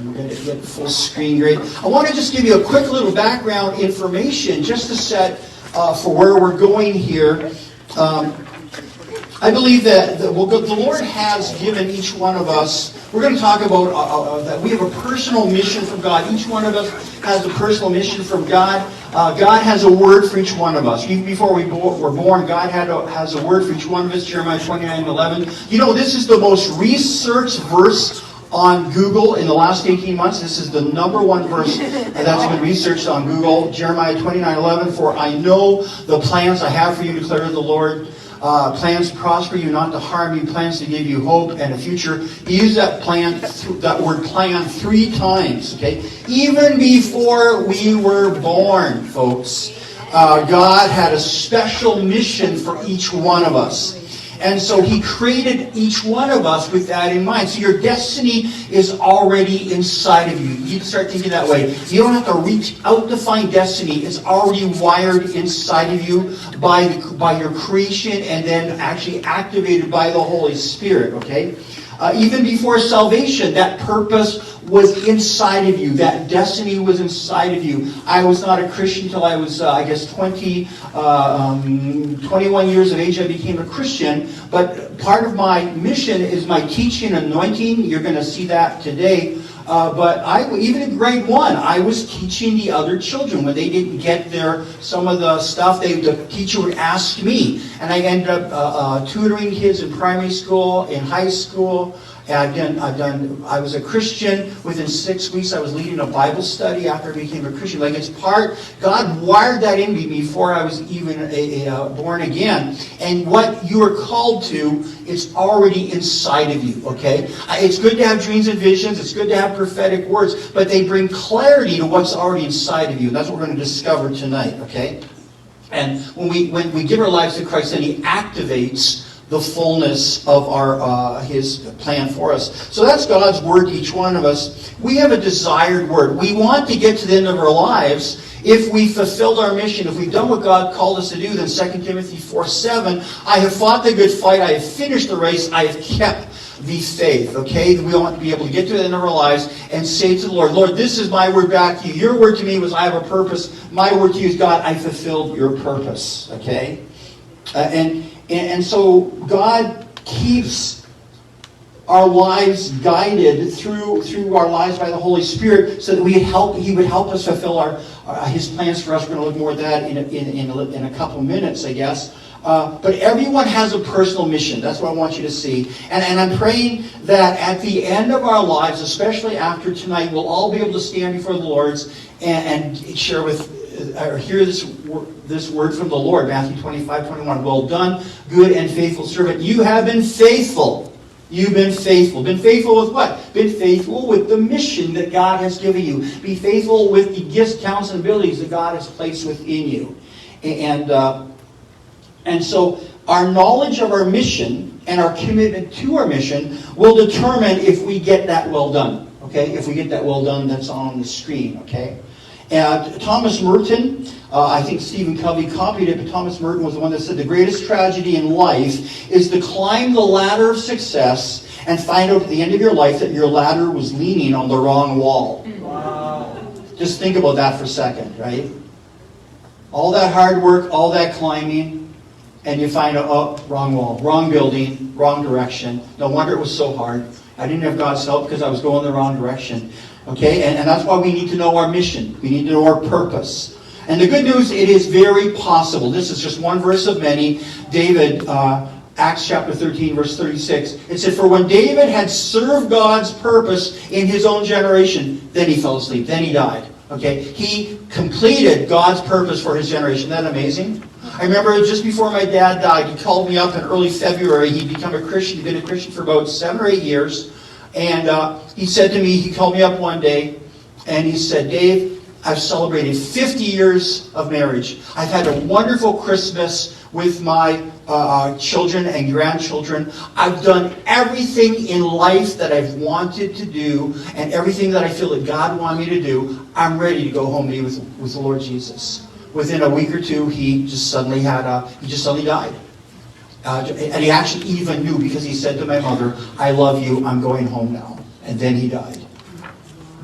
we're going to get full screen great. I want to just give you a quick little background information just to set for where we're going here. I believe that the Lord has given each one of us, we're going to talk about that we have a personal mission from God. Each one of us has a personal mission from God. God has a word for each one of us. Even before we were born, God has a word for each one of us. Jeremiah 29:11. You know, this is the most researched verse on Google in the last 18 months. This is the number one verse that's been researched on Google. Jeremiah 29:11. For I know the plans I have for you, declares the Lord. Plans to prosper you, not to harm you. Plans to give you hope and a future. He used that word plan 3 times. Okay, even before we were born, folks, God had a special mission for each one of us. And so He created each one of us with that in mind. So your destiny is already inside of you. You can start thinking that way. You don't have to reach out to find destiny. It's already wired inside of you by your creation and then actually activated by the Holy Spirit. Okay? Even before salvation, that purpose was inside of you. That destiny was inside of you. I was not a Christian until I was, 21 years of age. I became a Christian. But part of my mission is my teaching anointing. You're going to see that today. But even in grade 1, I was teaching the other children. When they didn't get some of the stuff, the teacher would ask me. And I ended up tutoring kids in primary school, in high school. I was a Christian. Within 6 weeks, I was leading a Bible study after I became a Christian. God wired that in me before I was even born again. And what you are called to, it's already inside of you, okay? It's good to have dreams and visions. It's good to have prophetic words. But they bring clarity to what's already inside of you. That's what we're going to discover tonight, okay? And when we give our lives to Christ, then He activates the fullness of His plan for us. So that's God's word to each one of us. We have a desired word. We want to get to the end of our lives. If we fulfilled our mission, if we've done what God called us to do, then 2 Timothy 4:7, I have fought the good fight, I have finished the race, I have kept the faith. Okay? We want to be able to get to the end of our lives and say to the Lord, Lord, this is my word back to you. Your word to me was, I have a purpose. My word to you is, God, I fulfilled your purpose. Okay? And so God keeps our lives guided through our lives by the Holy Spirit, so that He would help us fulfill His plans for us. We're going to look more at that in a couple minutes, I guess. But everyone has a personal mission. That's what I want you to see. And I'm praying that at the end of our lives, especially after tonight, we'll all be able to stand before the Lord and share or hear this word from the Lord. Matthew 25:21. Well done, good and faithful servant. You have been faithful. You've been faithful. Been faithful with what? Been faithful with the mission that God has given you. Be faithful with the gifts, talents, and abilities that God has placed within you. And so our knowledge of our mission and our commitment to our mission will determine if we get that well done. Okay? If we get that well done, that's on the screen. Okay? And Thomas Merton, I think Stephen Covey copied it, but Thomas Merton was the one that said the greatest tragedy in life is to climb the ladder of success and find out at the end of your life that your ladder was leaning on the wrong wall. Wow. Just think about that for a second, right? All that hard work, all that climbing, and you find out, oh, wrong wall, wrong building, wrong direction. No wonder it was so hard. I didn't have God's help because I was going the wrong direction. Okay, and that's why we need to know our mission. We need to know our purpose. And the good news, it is very possible. This is just one verse of many. David, Acts chapter 13, verse 36. It said, for when David had served God's purpose in his own generation, then he fell asleep. Then he died. Okay, he completed God's purpose for his generation. Isn't that amazing? I remember just before my dad died, he called me up in early February. He'd become a Christian. He'd been a Christian for about 7 or 8 years. And he said to me, he called me up one day, and he said, Dave, I've celebrated 50 years of marriage. I've had a wonderful Christmas with my children and grandchildren. I've done everything in life that I've wanted to do, and everything that I feel that God wanted me to do. I'm ready to go home and be with the Lord Jesus. Within a week or two, he just suddenly died. And he actually even knew, because he said to my mother, I love you, I'm going home now. And then he died.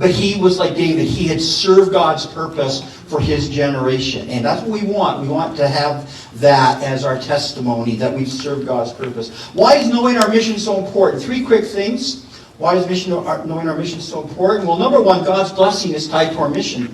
But he was like David. He had served God's purpose for his generation. And that's what we want. We want to have that as our testimony, that we've served God's purpose. Why is knowing our mission so important? 3 quick things. Why is knowing our mission so important? Well, number one, God's blessing is tied to our mission.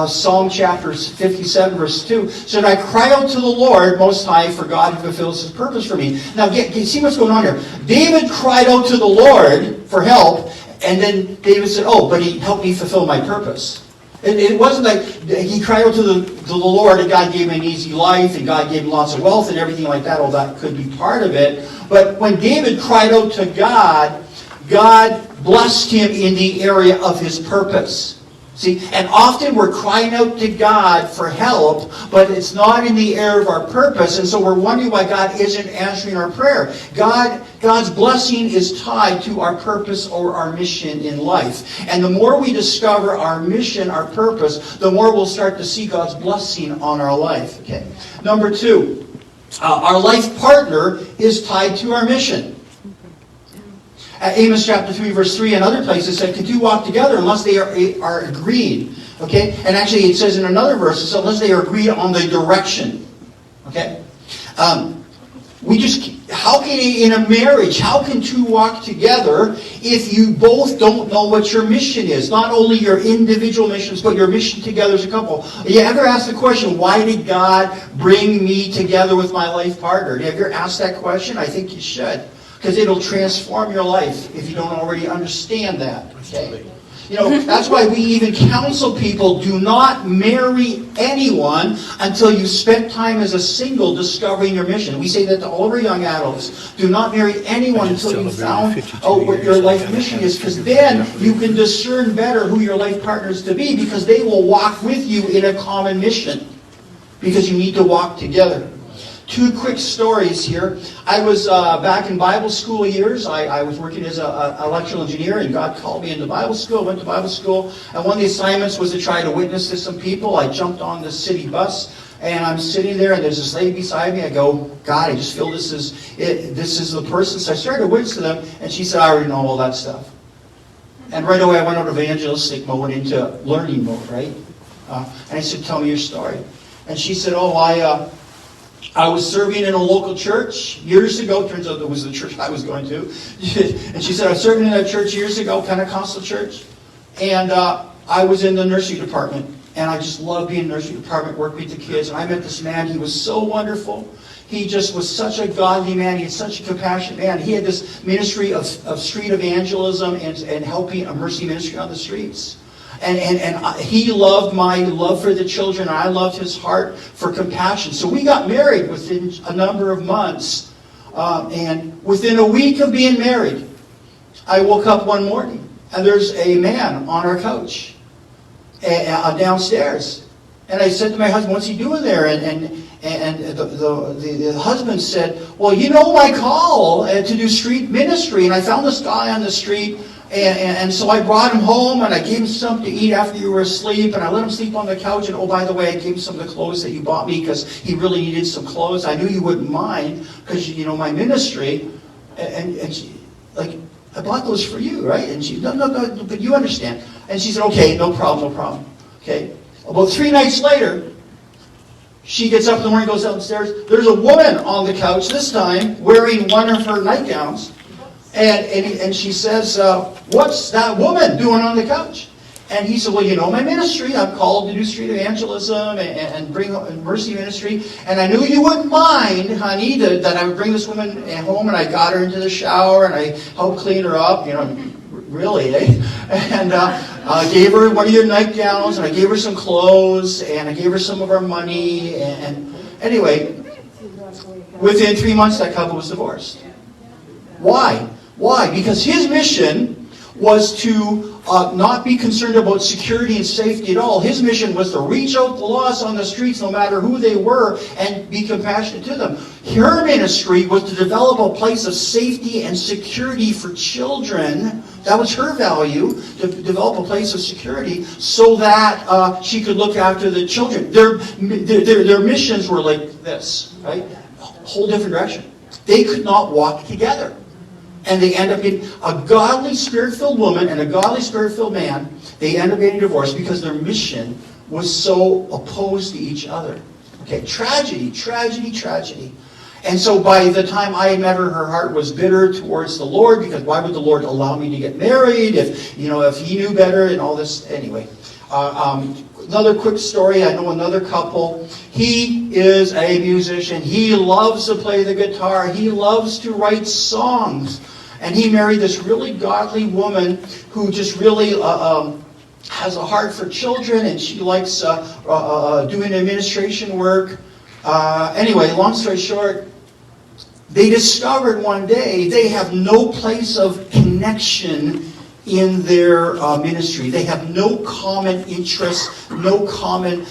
Psalm chapter 57, verse 2 said, I cry out to the Lord Most High for God who fulfills his purpose for me. Now, see what's going on here. David cried out to the Lord for help, and then David said, oh, but he helped me fulfill my purpose. It wasn't like he cried out to the Lord and God gave him an easy life and God gave him lots of wealth and everything like that. All that could be part of it. But when David cried out to God, God blessed him in the area of his purpose. See, and often we're crying out to God for help, but it's not in the area of our purpose, and so we're wondering why God isn't answering our prayer. God's blessing is tied to our purpose or our mission in life. And the more we discover our mission, our purpose, the more we'll start to see God's blessing on our life. Okay. Number 2, our life partner is tied to our mission. Amos chapter 3, verse 3 and other places said, can two walk together unless they are agreed? Okay? And actually it says in another verse, it says, unless they are agreed on the direction. Okay? How can, in a marriage, how can two walk together if you both don't know what your mission is? Not only your individual missions, but your mission together as a couple. You ever asked the question, why did God bring me together with my life partner? Have you ever asked that question? I think you should. Because it'll transform your life if you don't already understand that. Okay? You know, that's why we even counsel people, do not marry anyone until you've spent time as a single discovering your mission. We say that to all of our young adults. Do not marry anyone until you've found out what your life mission is, because then you can discern better who your life partner is to be, because they will walk with you in a common mission, because you need to walk together. 2 quick stories here. I was back in Bible school years. I was working as an electrical engineer, and God called me into Bible school. Went to Bible school, and one of the assignments was to try to witness to some people. I jumped on the city bus, and I'm sitting there, and there's this lady beside me. I go, God, I just feel this is the person. So I started to witness to them, and she said, I already know all that stuff. And right away, I went out of evangelistic mode into learning mode, right? And I said, tell me your story. And she said, I was serving in a local church years ago. Turns out it was the church I was going to. And she said, I was serving in a church years ago, Pentecostal church. And I was in the nursery department. And I just loved being in the nursery department, working with the kids. And I met this man. He was so wonderful. He just was such a godly man. He had such a compassionate man. He had this ministry of street evangelism and helping a mercy ministry on the streets. And he loved my love for the children. I loved his heart for compassion. So we got married within a number of months. And within a week of being married, I woke up one morning, and there's a man on our couch downstairs. And I said to my husband, what's he doing there? And the husband said, well, you know my call to do street ministry. And I found this guy on the street. And so I brought him home, and I gave him something to eat after you were asleep, and I let him sleep on the couch, and oh, by the way, I gave him some of the clothes that you bought me, because he really needed some clothes. I knew you wouldn't mind, because, you know, my ministry, and she, like, I bought those for you, right? And she, no, but you understand. And she said, okay, no problem. Okay. About 3 nights later, she gets up in the morning, goes downstairs. There's a woman on the couch, this time, wearing one of her nightgowns. And she says, what's that woman doing on the couch? And he said, well, you know my ministry. I'm called to do street evangelism and bring mercy ministry. And I knew you wouldn't mind, honey, that I would bring this woman home. And I got her into the shower, and I helped clean her up. You know, really, eh? And I gave her one of your nightgowns, and I gave her some clothes, and I gave her some of our money. And anyway, within 3 months, that couple was divorced. Why? Because his mission was to not be concerned about security and safety at all. His mission was to reach out the lost on the streets, no matter who they were, and be compassionate to them. Her ministry was to develop a place of safety and security for children. That was her value, to develop a place of security so that she could look after the children. Their missions were like this, right? A whole different direction. They could not walk together. and they end up getting a godly spirit-filled woman and a godly spirit-filled man. They end up getting divorced because their mission was so opposed to each other. Okay, tragedy, tragedy, tragedy. And so by the time I met her, her heart was bitter towards the Lord, because why would the Lord allow me to get married if he knew better and all this? Anyway, another quick story. I know another couple. He is a musician. He loves to play the guitar. He loves to write songs. And he married this really godly woman who just really has a heart for children, and she likes doing administration work. Anyway, long story short, they discovered one day they have no place of connection in their ministry. They have no common interests, no common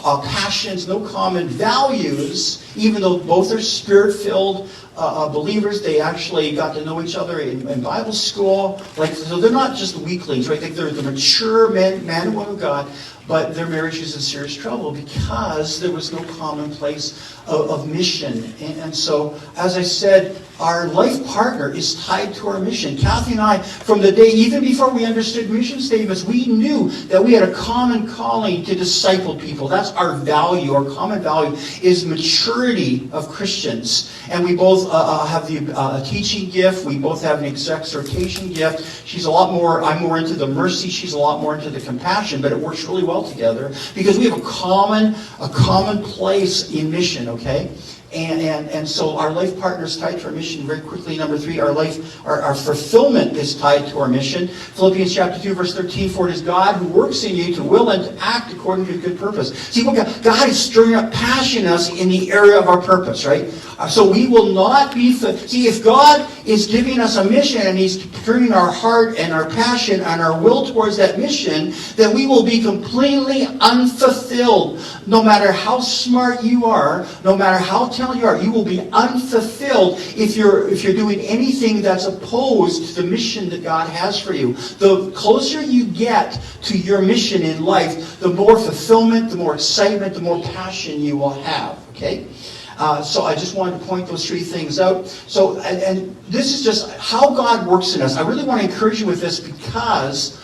passions, no common values, even though both are spirit-filled believers. They actually got to know each other in Bible school. So they're not just weaklings, right? They're the mature man and woman of God, but their marriage is in serious trouble because there was no common place of mission. And so, as I said, our life partner is tied to our mission. Kathy and I, from the day, even before we understood mission statements, we knew that we had a common calling to disciple people. That's our value. Our common value is maturity of Christians. And we both have the teaching gift. We both have an exhortation gift. She's a lot more, I'm more into the mercy. She's a lot more into the compassion, but it works really well together because we have a common place in mission, okay? And so our life partner is tied to our mission. Very quickly, number 3, our fulfillment is tied to our mission. Philippians chapter 2, verse 13, for it is God who works in you to will and to act according to his good purpose. See, God is stirring up passion in us in the area of our purpose, right? So we will not be... See, if God is giving us a mission and he's turning our heart and our passion and our will towards that mission, then we will be completely unfulfilled. No matter how smart you are, no matter how talented you are, you will be unfulfilled if you're doing anything that's opposed to the mission that God has for you. The closer you get to your mission in life, the more fulfillment, the more excitement, the more passion you will have. Okay? So I just wanted to point those 3 things out. So, and this is just how God works in us. I really want to encourage you with this because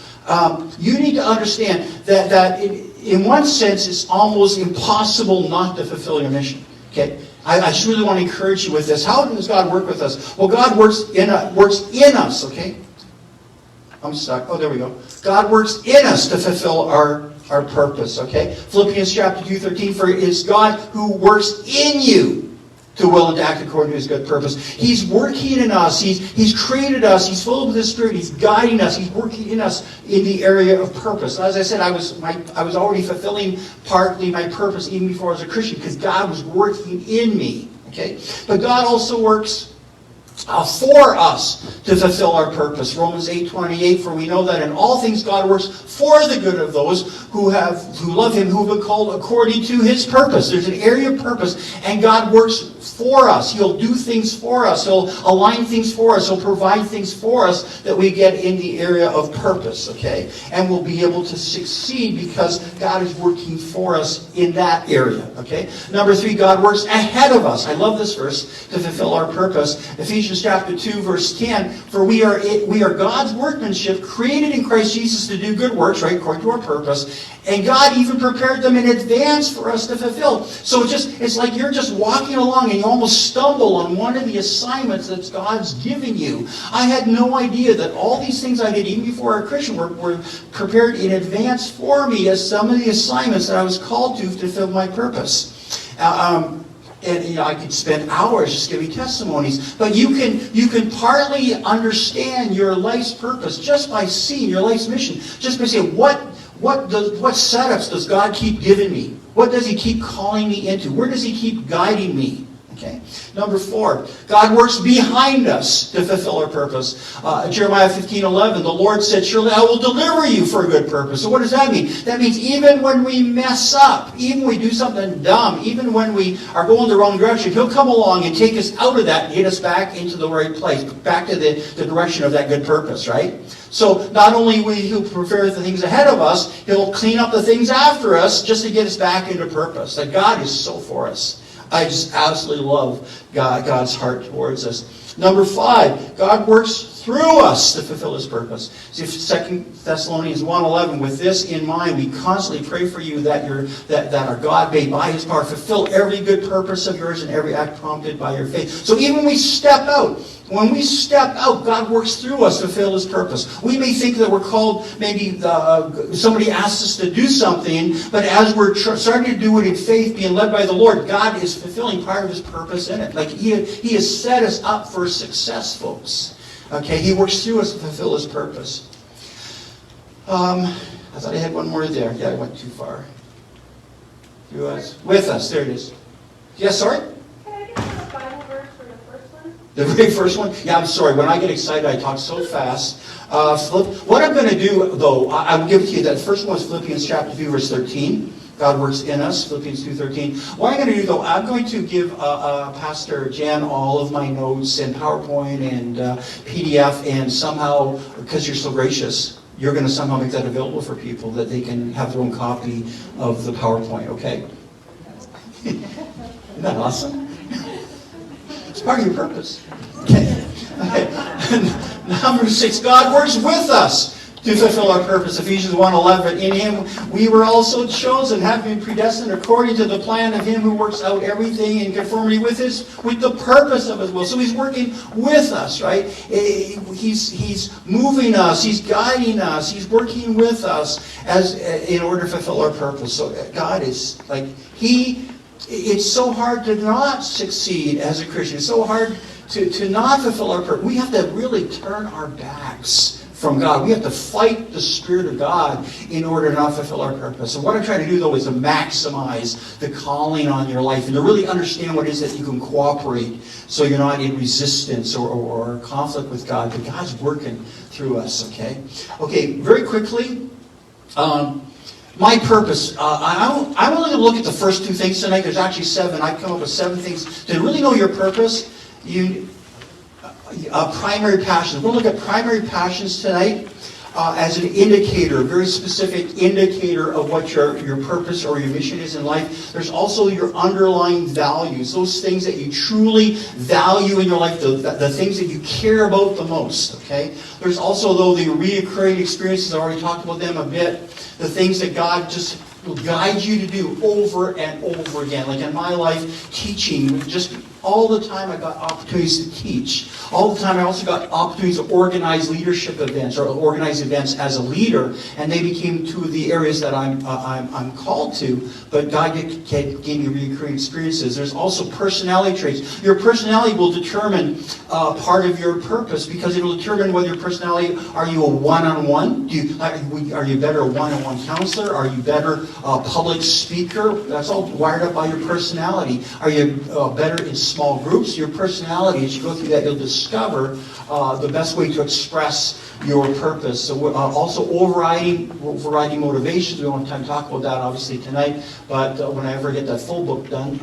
you need to understand that in one sense, it's almost impossible not to fulfill your mission. Okay? I just really want to encourage you with this. How does God work with us? Well, God works in us, okay? I'm stuck. Oh, there we go. God works in us to fulfill our purpose, okay? Philippians chapter 2:13, for it is God who works in you to will and to act according to his good purpose. He's working in us. He's created us. He's filled with his Spirit. He's guiding us. He's working in us in the area of purpose. As I said, I was already fulfilling partly my purpose even before I was a Christian because God was working in me, okay? But God also works for us to fulfill our purpose. Romans 8:28, for we know that in all things God works for the good of those who love him, who have been called according to his purpose. There's an area of purpose, and God works for us. He'll do things for us. He'll align things for us. He'll provide things for us that we get in the area of purpose, okay? And we'll be able to succeed because God is working for us in that area, okay? Number 3, God works ahead of us. I love this verse, to fulfill our purpose. Ephesians chapter 2, verse 10, for we are God's workmanship, created in Christ Jesus to do good works, right, according to our purpose, and God even prepared them in advance for us to fulfill. So it's like you're just walking along and you almost stumble on one of the assignments that God's given you. I had no idea that all these things I did, even before a Christian, were prepared in advance for me as some of the assignments that I was called to fulfill my purpose. And I could spend hours just giving testimonies, but you can partly understand your life's purpose just by seeing your life's mission, just by saying what setups does God keep giving me? What does he keep calling me into? Where does he keep guiding me? Okay. Number 4, God works behind us to fulfill our purpose. Jeremiah 15:11, the Lord said, surely I will deliver you for a good purpose. So what does that mean? That means even when we mess up, even when we do something dumb, even when we are going the wrong direction, he'll come along and take us out of that and get us back into the right place, back to the direction of that good purpose, right? So not only will he prepare the things ahead of us, he'll clean up the things after us just to get us back into purpose. That God is so for us. I just absolutely love God's heart towards us. Number 5, God works through us to fulfill His purpose. See, 2 Thessalonians 1:11, with this in mind, we constantly pray for you that our God may, by His power, fulfill every good purpose of yours and every act prompted by your faith. So even when we step out, God works through us to fulfill His purpose. We may think that we're called, maybe somebody asks us to do something, but as we're starting to do it in faith, being led by the Lord, God is fulfilling part of His purpose in it. Like He has set us up for success, folks. Okay, He works through us to fulfill His purpose. I thought I had one more there. Yeah, I went too far. Through us. With us. There it is. Yes, sorry? Can I get the Bible verse for the first one? The very first one? Yeah, I'm sorry. When I get excited, I talk so fast. What I'm going to do, though, I will give it to you. That first one is Philippians chapter 2, verse 13. God works in us, Philippians 2:13. What I'm going to do, though, I'm going to give Pastor Jen all of my notes and PowerPoint and PDF, and somehow, because you're so gracious, you're going to somehow make that available for people, that they can have their own copy of the PowerPoint, okay? Isn't that awesome? It's part of your purpose. Okay. Number 6, God works with us to fulfill our purpose. Ephesians 1:11. In Him we were also chosen, having been predestined according to the plan of Him who works out everything in conformity with the purpose of His will. So He's working with us, right? He's moving us. He's guiding us. He's working with us in order to fulfill our purpose. So God is like it's so hard to not succeed as a Christian. It's so hard to not fulfill our purpose. We have to really turn our backs from God. We have to fight the Spirit of God in order to not fulfill our purpose. So what I'm trying to do, though, is to maximize the calling on your life and to really understand what it is that you can cooperate so you're not in resistance or conflict with God. But God's working through us, okay? Okay, very quickly, my purpose. I'm only going to look at the first 2 things tonight. There's actually 7. I've come up with 7 things. To really know your purpose, primary passions. We'll look at primary passions tonight as an indicator, a very specific indicator of what your purpose or your mission is in life. There's also your underlying values, those things that you truly value in your life, the things that you care about the most. Okay. There's also, though, the reoccurring experiences. I already talked about them a bit. The things that God just will guide you to do over and over again. Like in my life, teaching, just all the time I got opportunities to teach. All the time I also got opportunities to organize leadership events or organize events as a leader, and they became 2 of the areas that I'm called to. But God gave me recurring experiences. There's also personality traits. Your personality will determine part of your purpose, because it will determine whether your personality, are you a one-on-one? Are you better a one-on-one counselor? Are you better a public speaker? That's all wired up by your personality. Are you better in small groups? Your personality, as you go through that, you'll discover the best way to express your purpose. So also overriding motivations. We don't have time to talk about that obviously tonight, but when I ever get that full book done,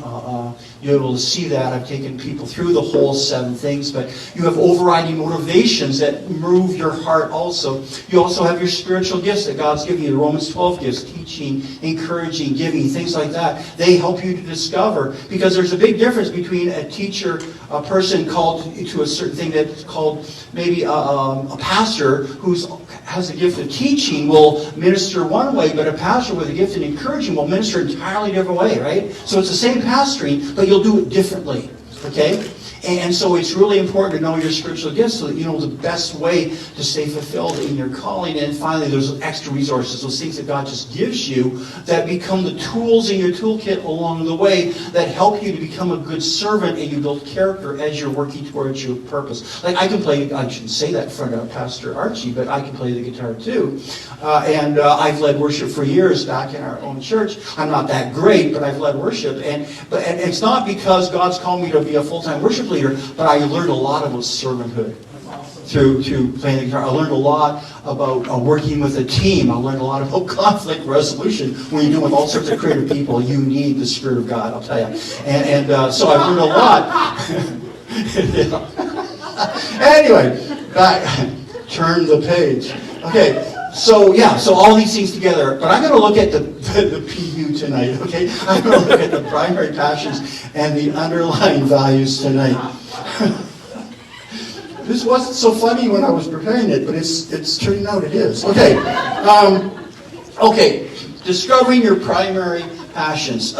you're able to see that. I've taken people through the whole 7 things, but you have overriding motivations that move your heart also. You also have your spiritual gifts that God's given you, the Romans 12 gifts, teaching, encouraging, giving, things like that. They help you to discover, because there's a big difference between a teacher, a person called to a certain thing that's called maybe a pastor who has a gift of teaching will minister one way, but a pastor with a gift of encouraging will minister an entirely different way, right? So it's the same pastoring, but you'll do it differently, okay? And so it's really important to know your spiritual gifts so that you know the best way to stay fulfilled in your calling. And finally, there's extra resources, those things that God just gives you that become the tools in your toolkit along the way that help you to become a good servant, and you build character as you're working towards your purpose. Like I shouldn't say that in front of Pastor Archie, but I can play the guitar too. And I've led worship for years back in our own church. I'm not that great, but I've led worship. And it's not because God's called me to be a full-time worship leader, but I learned a lot about servanthood through playing the guitar. I learned a lot about working with a team. I learned a lot about conflict resolution. When you're dealing with all sorts of creative people, you need the Spirit of God, I'll tell you. And so I've learned a lot. Anyway, turn the page. Okay. So all these things together, but I'm going to look at the PU tonight, okay? I'm going to look at the primary passions and the underlying values tonight. This wasn't so funny when I was preparing it, but it's turning out it is. Okay. Okay. Discovering your primary passions.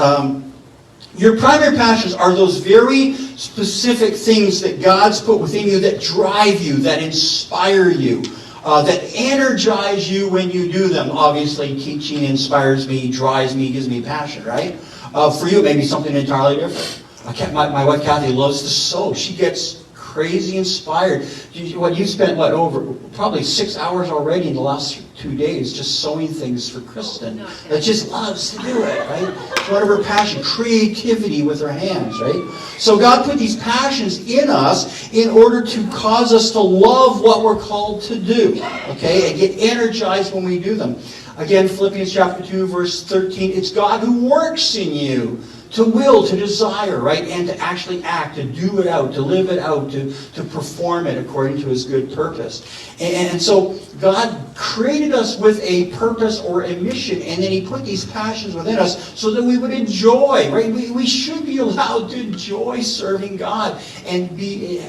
Your primary passions are those very specific things that God's put within you that drive you, that inspire you, that energize you when you do them. Obviously, teaching inspires me, drives me, gives me passion, right? For you, it may be something entirely different. My wife Kathy loves to sew. She gets crazy inspired. You spent over probably 6 hours already in the last 2 days just sewing things for Kristen. That just loves to do it, right? It's one of her passion, creativity with her hands, right? So God put these passions in us in order to cause us to love what we're called to do, okay, and get energized when we do them. Again, Philippians chapter 2, verse 13, it's God who works in you to will, to desire, right? And to actually act, to do it out, to live it out, to perform it according to His good purpose. And so God created us with a purpose or a mission, and then He put these passions within us so that we would enjoy, right? We should be allowed to enjoy serving God and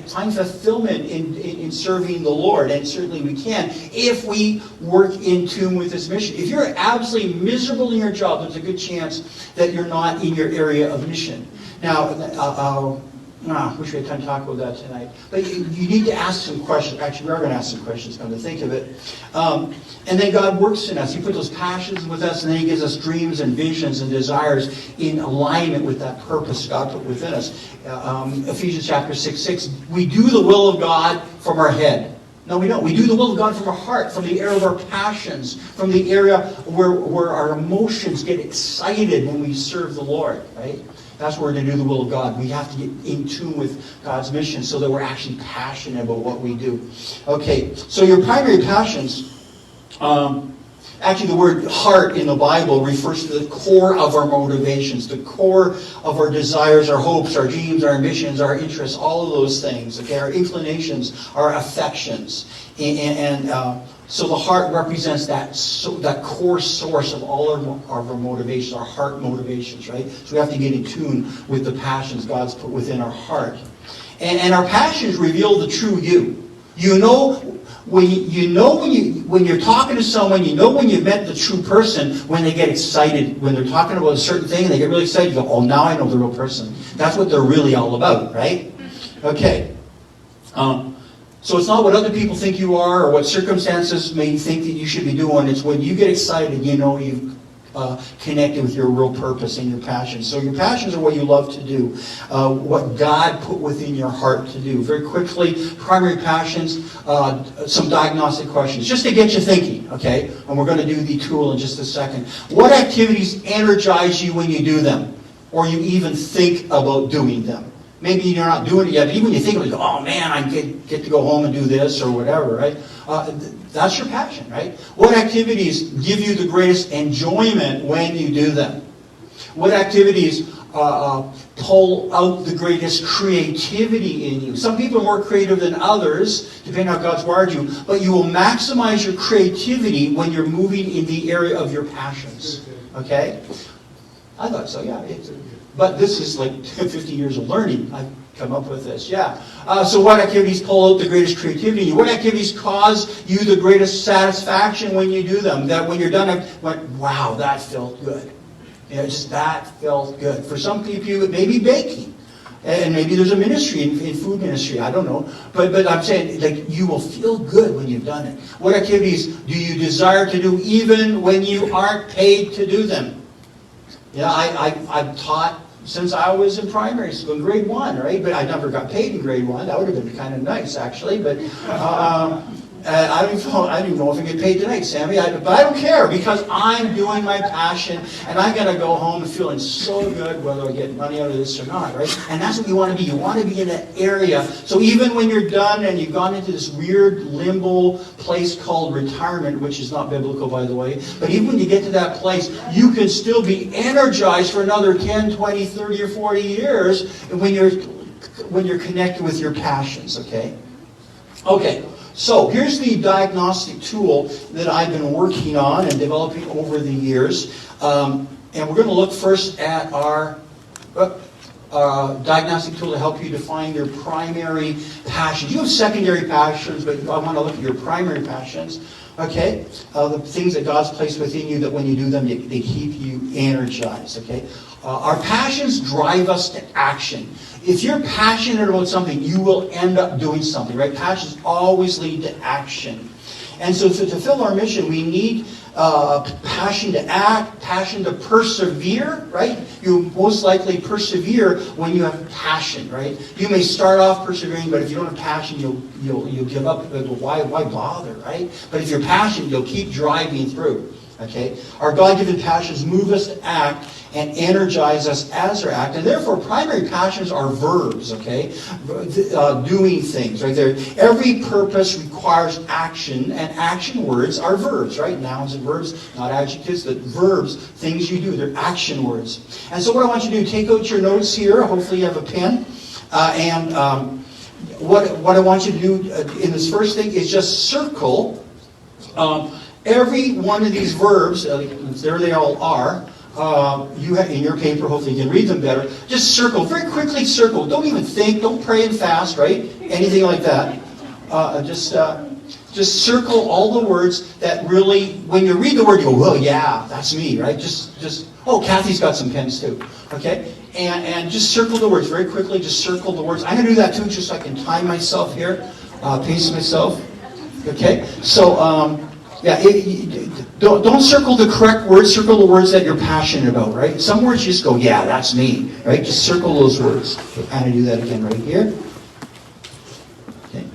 find fulfillment in serving the Lord. And certainly we can if we work in tune with this mission. If you're absolutely miserable in your job, there's a good chance that you're not in your area of mission. Now, I wish we had time to talk about that tonight. But you need to ask some questions. Actually, we are going to ask some questions, come to think of it. And then God works in us. He put those passions with us, and then He gives us dreams and visions and desires in alignment with that purpose God put within us. Ephesians chapter 6, we do the will of God from our head. No, we don't. We do the will of God from our heart, from the area of our passions, from the area where our emotions get excited when we serve the Lord, right? That's where we're going to do the will of God. We have to get in tune with God's mission so that we're actually passionate about what we do. Okay, so your primary passions, actually the word heart in the Bible refers to the core of our motivations, the core of our desires, our hopes, our dreams, our ambitions, our interests, all of those things. Okay, our inclinations, our affections. So the heart represents that core source of all of our motivations, our heart motivations, right? So we have to get in tune with the passions God's put within our heart. And our passions reveal the true you. You know when you're talking to someone, you know when you've met the true person when they get excited, when they're talking about a certain thing and they get really excited, you go, oh, now I know the real person. That's what they're really all about, right? Okay. So it's not what other people think you are or what circumstances may think that you should be doing. It's when you get excited, you know you've connected with your real purpose and your passions. So your passions are what you love to do, what God put within your heart to do. Very quickly, primary passions, some diagnostic questions, just to get you thinking, okay? And we're going to do the tool in just a second. What activities energize you when you do them? Or you even think about doing them? Maybe you're not doing it yet, but even when you think of it, you go, oh man, I get to go home and do this or whatever, right? That's your passion, right? What activities give you the greatest enjoyment when you do them? What activities pull out the greatest creativity in you? Some people are more creative than others, depending on how God's wired you, but you will maximize your creativity when you're moving in the area of your passions, okay? I thought so, yeah. But this is like 50 years of learning. I've come up with this, yeah. So what activities pull out the greatest creativity in you? What activities cause you the greatest satisfaction when you do them? That when you're done, I went, wow, that felt good. You know, just that felt good. For some people, it may be baking. And maybe there's a ministry in food ministry. I don't know. But I'm saying, like, you will feel good when you've done it. What activities do you desire to do even when you aren't paid to do them? Yeah, I've taught since I was in primary school, in grade 1, right? But I never got paid in grade 1. That would have been kind of nice, actually. But I don't even know if I get paid tonight, Sammy. But I don't care because I'm doing my passion, and I'm going to go home feeling so good whether I get money out of this or not, right? And that's what you want to be. You want to be in that area. So even when you're done and you've gone into this weird limbo place called retirement, which is not biblical, by the way, but even when you get to that place, you can still be energized for another 10, 20, 30, or 40 years when you're connected with your passions, okay? Okay. So here's the diagnostic tool that I've been working on and developing over the years. And we're going to look first at our diagnostic tool to help you define your primary passions. You have secondary passions, but I want to look at your primary passions. Okay? The things that God's placed within you that when you do them, they keep you energized. Okay? Our passions drive us to action. If you're passionate about something, you will end up doing something, right? Passions always lead to action. And so to fulfill our mission, we need passion to act, passion to persevere, right? You most likely persevere when you have passion, right? You may start off persevering, but if you don't have passion, you'll give up. Why bother, right? But if you're passionate, you'll keep driving through. Okay? Our God-given passions move us to act and energize us as we act. And therefore, primary passions are verbs, okay? Doing things, right? Every purpose requires action, and action words are verbs, right? Nouns and verbs, not adjectives, but verbs, things you do. They're action words. And so what I want you to do, take out your notes here. Hopefully you have a pen. What I want you to do in this first thing is just circle every one of these verbs. There they all are. You have in your paper, hopefully you can read them better. Just circle, very quickly circle. Don't even think, don't pray and fast, right? Anything like that. Just circle all the words that really, when you read the word, you go, well, yeah, that's me, right? Oh, Kathy's got some pens too, okay? And just circle the words very quickly, just circle the words. I'm going to do that too, just so I can time myself here, pace myself, okay? So, don't circle the correct words, circle the words that you're passionate about, right? Some words you just go, yeah, that's me, right? Just circle those words. Okay, I'm going to do that again right here. Okay.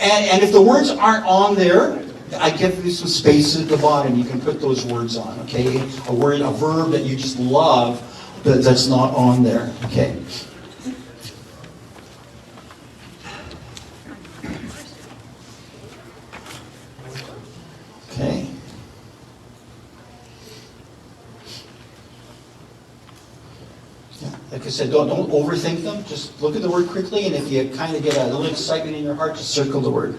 And if the words aren't on there, I give you some space at the bottom. You can put those words on, okay? A verb that you just love that's not on there, okay? Okay. Yeah, like I said, don't overthink them. Just look at the word quickly, and if you kind of get a little excitement in your heart, just circle the word.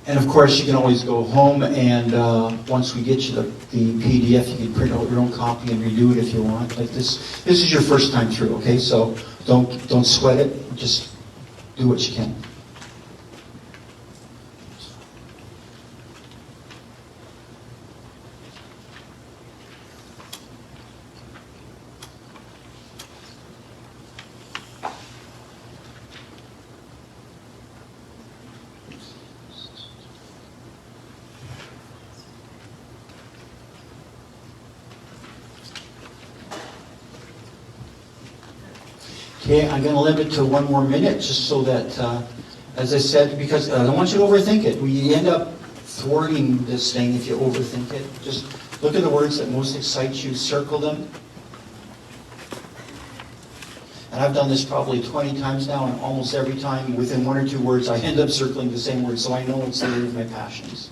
And of course, you can always go home and once we get you the PDF, you can print out your own copy and redo it if you want. Like this is your first time through, okay? So don't sweat it. Just do what you can. Okay, I'm going to limit to 1 more minute just so that, as I said, because I don't want you to overthink it. We end up thwarting this thing if you overthink it. Just look at the words that most excite you, circle them. And I've done this probably 20 times now, and almost every time, within 1 or 2 words, I end up circling the same word, so I know it's the area of my passions.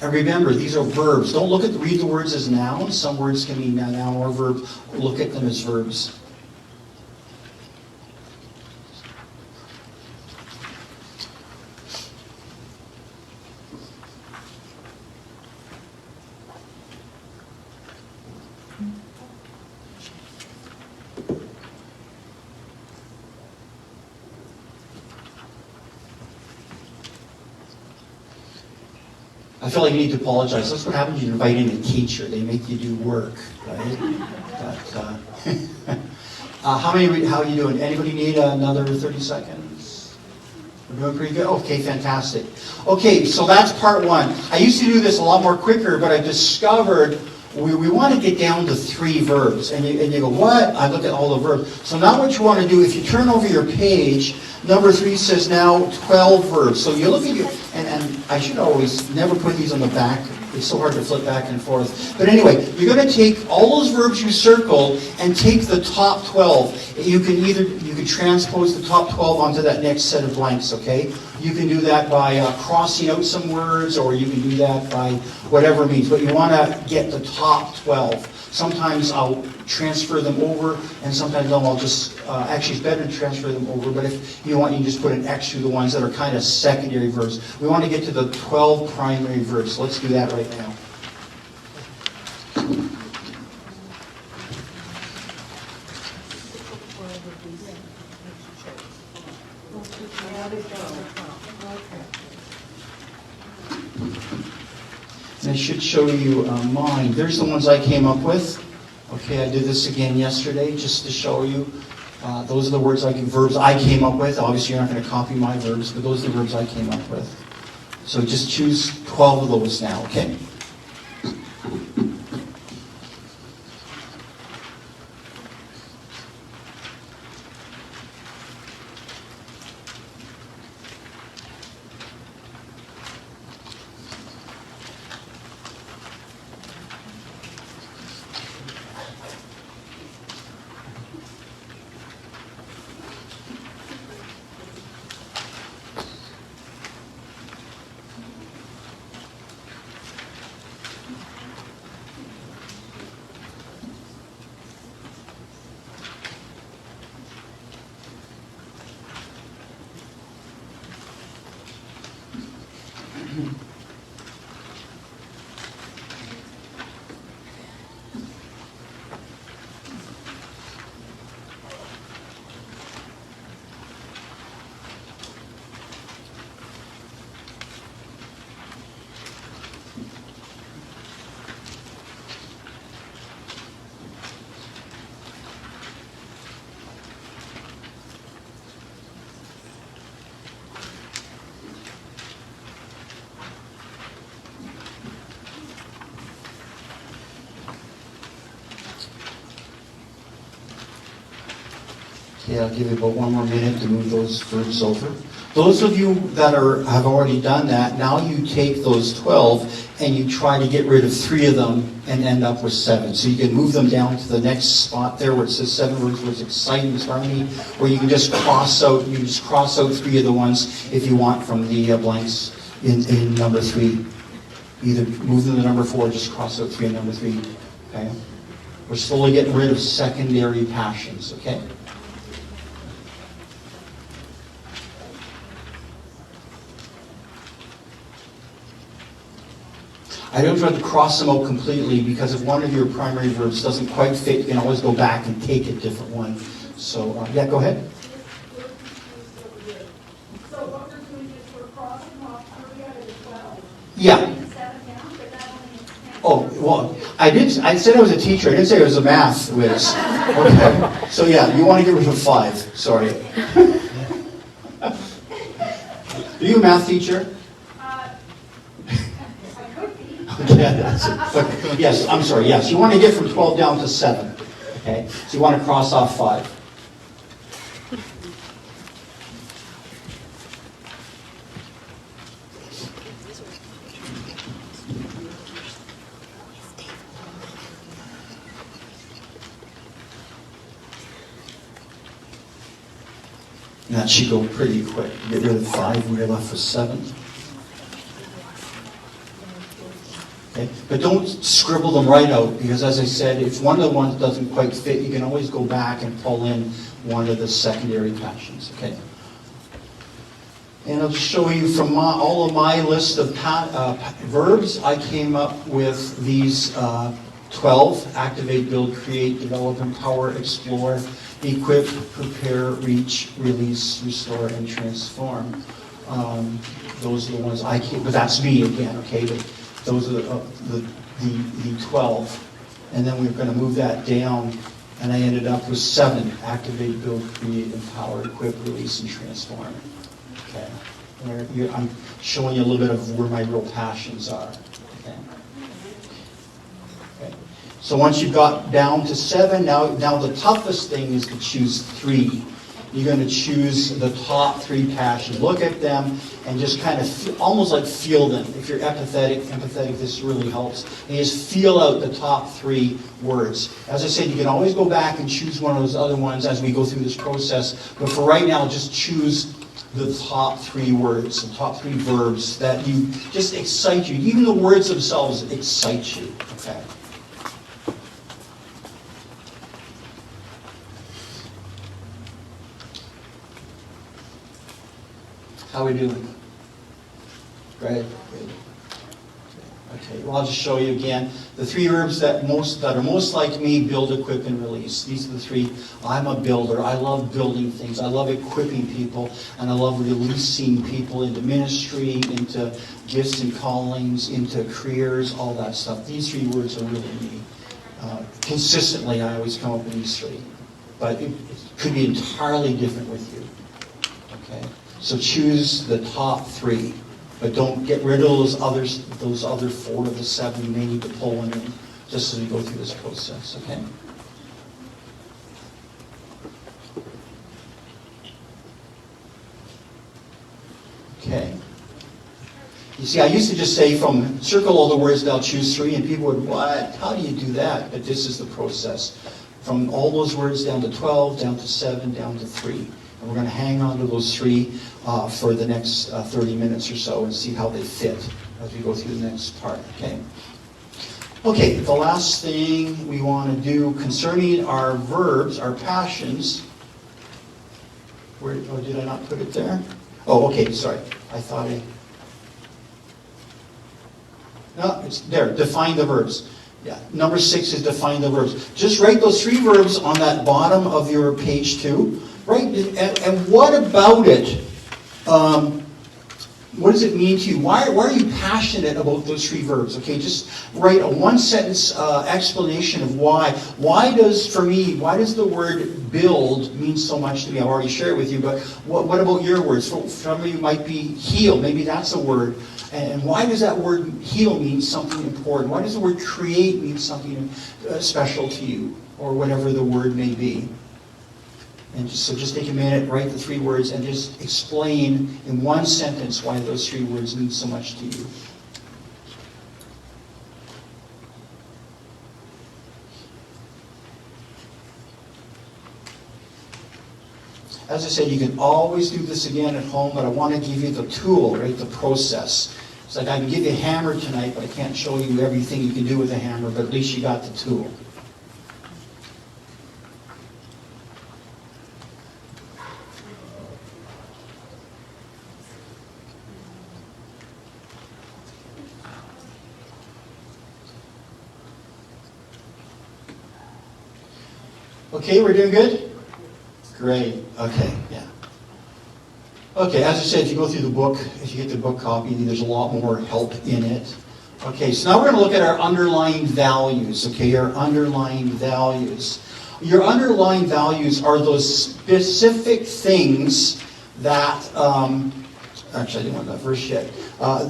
And remember, these are verbs. Don't read the words as nouns. Some words can mean a noun or verb. Look at them as verbs. I feel like you need to apologize. That's what happens when you invite in a teacher. They make you do work, right? But, how are you doing? Anybody need another 30 seconds? We're doing pretty good? Okay, fantastic. Okay, so that's part one. I used to do this a lot more quicker, but I discovered we want to get down to 3 verbs. And you go, what? I look at all the verbs. So now what you want to do, if you turn over your page, number 3 says now 12 verbs. So you look at and I should always never put these on the back. It's so hard to flip back and forth. But anyway, you're going to take all those verbs you circle and take the top 12. You can transpose the top 12 onto that next set of blanks, okay? You can do that by crossing out some words, or you can do that by whatever means. But you want to get the top 12. Sometimes I'll transfer them over, and sometimes I'll just, actually it's better to transfer them over, but if you want, you can just put an X through the ones that are kind of secondary verbs. We want to get to the 12 primary verbs. So let's do that right now. And I should show you mine. There's the ones I came up with. Okay, I did this again yesterday just to show you. Those are the verbs I came up with. Obviously, you're not going to copy my verbs, but those are the verbs I came up with. So just choose 12 of those now, okay? Okay, I'll give you about 1 more minute to move those verbs over. Those of you that have already done that, now you take those 12 and you try to get rid of 3 of them and end up with 7. So you can move them down to the next spot there where it says 7 words, where it's exciting, it's harmony, or you can just cross out 3 of the ones if you want from the blanks in number 3. Either move them to number 4 or just cross out 3 in number 3. Okay? We're slowly getting rid of secondary passions, okay? I don't try to cross them out completely, because if one of your primary verbs doesn't quite fit, you can always go back and take a different one. So, yeah, go ahead. So what we're doing is we're crossing off 3 out of the 12. Yeah. 7 down, but that only makes 10. Oh, well, I said I was a teacher. I didn't say I was a math whiz. Okay. So, yeah, you want to get rid of 5. Sorry. Are you a math teacher? Yeah, but yes, I'm sorry, yes. You want to get from 12 down to 7. Okay? So you want to cross off 5. And that should go pretty quick. Get rid of 5 and you're left with 7. Okay? But don't scribble them right out, because as I said, if one of the ones doesn't quite fit, you can always go back and pull in one of the secondary passions. Okay? And I'll just show you from all of my list of verbs, I came up with these 12: activate, build, create, develop, empower, explore, equip, prepare, reach, release, restore, and transform. Those are the ones I came, but that's me again, okay? But those are the 12. And then we're going to move that down, and I ended up with 7: activate, build, create, empower, equip, release, and transform. Okay. I'm showing you a little bit of where my real passions are. Okay. Okay. So once you've got down to 7, now the toughest thing is to choose 3. You're going to choose the top 3 passions. Look at them and just kind of almost like feel them. If you're empathetic, this really helps. And just feel out the top 3 words. As I said, you can always go back and choose one of those other ones as we go through this process. But for right now, just choose the top 3 words, the top 3 verbs that you just excite you. Even the words themselves excite you. Okay. How are we doing? Great. Good. Okay. Well, I'll just show you again the 3 verbs that are most like me: build, equip, and release. These are the 3. I'm a builder. I love building things. I love equipping people, and I love releasing people into ministry, into gifts and callings, into careers, all that stuff. These 3 words are really me. Consistently, I always come up with these 3, but it could be entirely different with you. Okay. So choose the top 3, but don't get rid of those other 4 of the 7. You may need to pull one in just as we go through this process, okay? Okay. You see, I used to just say circle all the words, now choose 3, and people would, what? How do you do that? But this is the process. From all those words down to 12, down to 7, down to 3. And we're going to hang on to those 3 for the next 30 minutes or so and see how they fit as we go through the next part, okay? Okay, the last thing we want to do concerning our verbs, our passions. Did I not put it there? Oh, okay, sorry. No, it's there. Define the verbs. Yeah, number 6 is define the verbs. Just write those 3 verbs on that bottom of your page 2. Right? And what about it? What does it mean to you? Why are you passionate about those 3 verbs? Okay, just write a 1-sentence explanation of why. Why does the word build mean so much to me? I've already shared with you, but what about your words? Some of you might be heal. Maybe that's a word. And why does that word heal mean something important? Why does the word create mean something special to you? Or whatever the word may be. And just take a minute, write the 3 words, and just explain in 1 sentence why those 3 words mean so much to you. As I said, you can always do this again at home, but I want to give you the tool, right, the process. It's like I can give you a hammer tonight, but I can't show you everything you can do with a hammer, but at least you got the tool. Okay, we're doing good? Great. Okay, yeah. Okay, as I said, if you go through the book, if you get the book copy, there's a lot more help in it. Okay, so now we're going to look at our underlying values. Okay, our underlying values. Your underlying values are those specific things that, actually I didn't want that verse yet.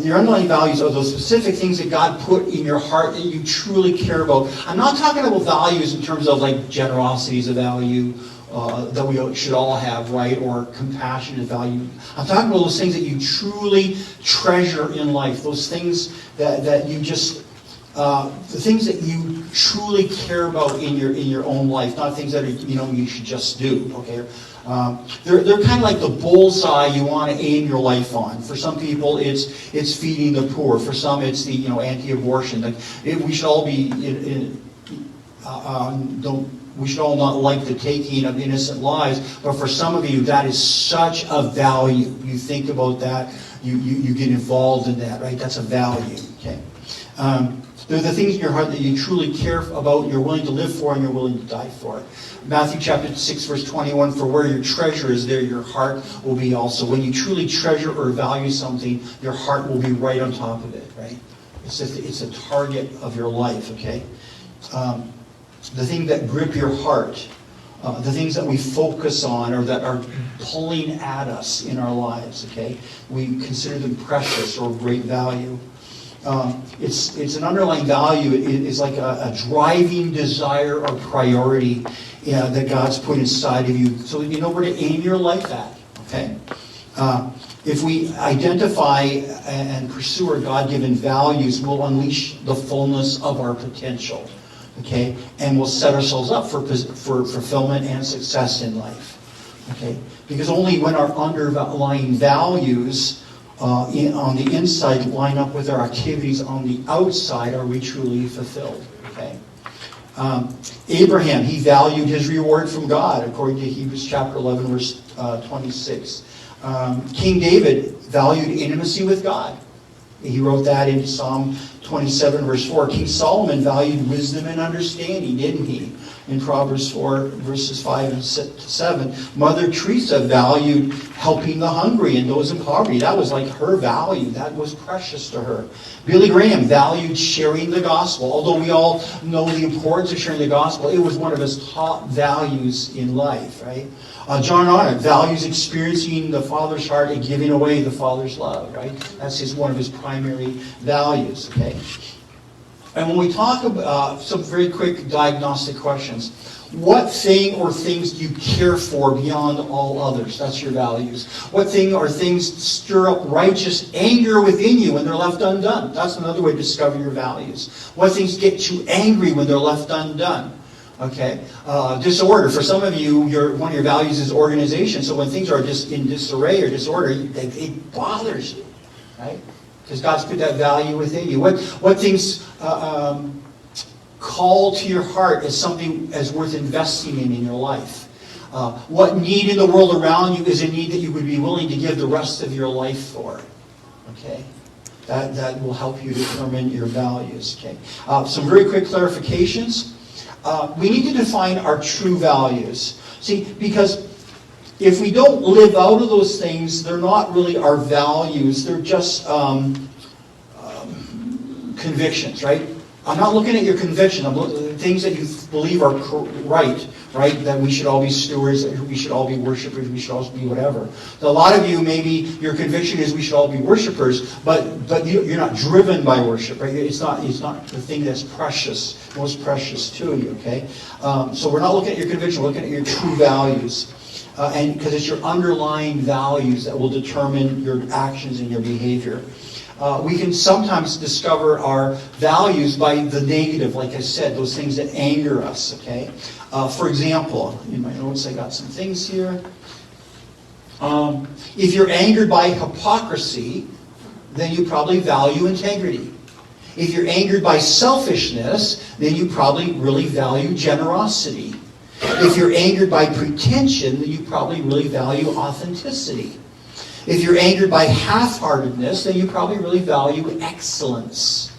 Your underlying values are those specific things that God put in your heart that you truly care about. I'm not talking about values in terms of like generosity is a value that we should all have, right? Or compassion is a value. I'm talking about those things that you truly treasure in life. Those things that you just the things that you truly care about in your own life, not things that are, you should just do. Okay, they're kind of like the bullseye you want to aim your life on. For some people, it's feeding the poor. For some, it's the anti-abortion. We should all be we should all not like the taking of innocent lives, but for some of you, that is such a value. You think about that, you get involved in that, right? That's a value. Okay. They're the things in your heart that you truly care about, you're willing to live for, and you're willing to die for. Matthew chapter 6, verse 21, for where your treasure is, there your heart will be also. When you truly treasure or value something, your heart will be right on top of it, right? It's a target of your life, okay? The things that grip your heart, the things that we focus on or that are pulling at us in our lives, okay? We consider them precious or of great value. It's an underlying value. It's like a driving desire or priority that God's put inside of you, so that you know where to aim your life at. Okay, if we identify and pursue our God-given values, we'll unleash the fullness of our potential. Okay, and we'll set ourselves up for fulfillment and success in life. Okay, because only when our underlying values on the inside line up with our activities on the outside are we truly fulfilled. Okay. Abraham, he valued his reward from God, according to Hebrews chapter 11, verse 26. King David valued intimacy with God. He wrote that in Psalm 27, verse 4. King Solomon valued wisdom and understanding, didn't he? In Proverbs 4, verses 5 and 7. Mother Teresa valued helping the hungry and those in poverty. That was like her value. That was precious to her. Billy Graham valued sharing the gospel. Although we all know the importance of sharing the gospel, it was one of his top values in life, right? John Arnott values experiencing the Father's heart and giving away the Father's love, right? That's one of his primary values, okay? And when we talk about some very quick diagnostic questions, what thing or things do you care for beyond all others? That's your values. What thing or things stir up righteous anger within you when they're left undone? That's another way to discover your values. What things get you angry when they're left undone? Okay, disorder. For some of you, one of your values is organization. So when things are just in disarray or disorder, it bothers you, right? Because God's put that value within you. What things call to your heart as something as worth investing in your life? What need in the world around you is a need that you would be willing to give the rest of your life for? Okay, that will help you determine your values. Okay, some very quick clarifications. We need to define our true values. See, because if we don't live out of those things, they're not really our values. They're just convictions, right? I'm not looking at your conviction. I'm looking at things that you believe are right? That we should all be stewards, that we should all be worshipers, we should all be whatever. So a lot of you, maybe your conviction is we should all be worshipers, but you're not driven by worship, right? It's not the thing that's precious, most precious to you, okay? So we're not looking at your conviction, we're looking at your true values. And because it's your underlying values that will determine your actions and your behavior. We can sometimes discover our values by the negative, like I said, those things that anger us, okay? For example, in my notes I got some things here. If you're angered by hypocrisy, then you probably value integrity. If you're angered by selfishness, then you probably really value generosity. If you're angered by pretension, then you probably really value authenticity. If you're angered by half-heartedness, then you probably really value excellence.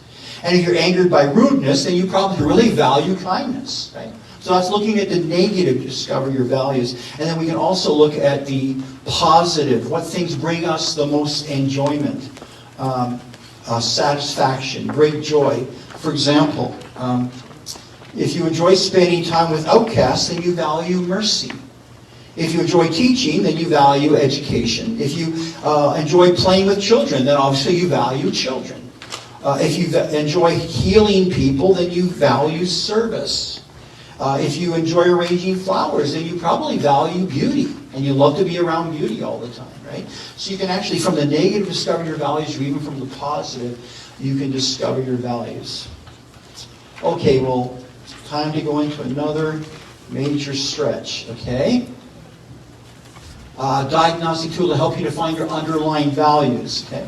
And if you're angered by rudeness, then you probably really value kindness, right? So that's looking at the negative to discover your values. And then we can also look at the positive. What things bring us the most enjoyment, satisfaction, great joy. For example, if you enjoy spending time with outcasts, then you value mercy. If you enjoy teaching, then you value education. If you enjoy playing with children, then obviously you value children. If you enjoy healing people, then you value service. If you enjoy arranging flowers, then you probably value beauty. And you love to be around beauty all the time, right? So you can actually, from the negative, discover your values, or even from the positive, you can discover your values. Okay, well, time to go into another major stretch, okay? Diagnostic tool to help you to find your underlying values, okay?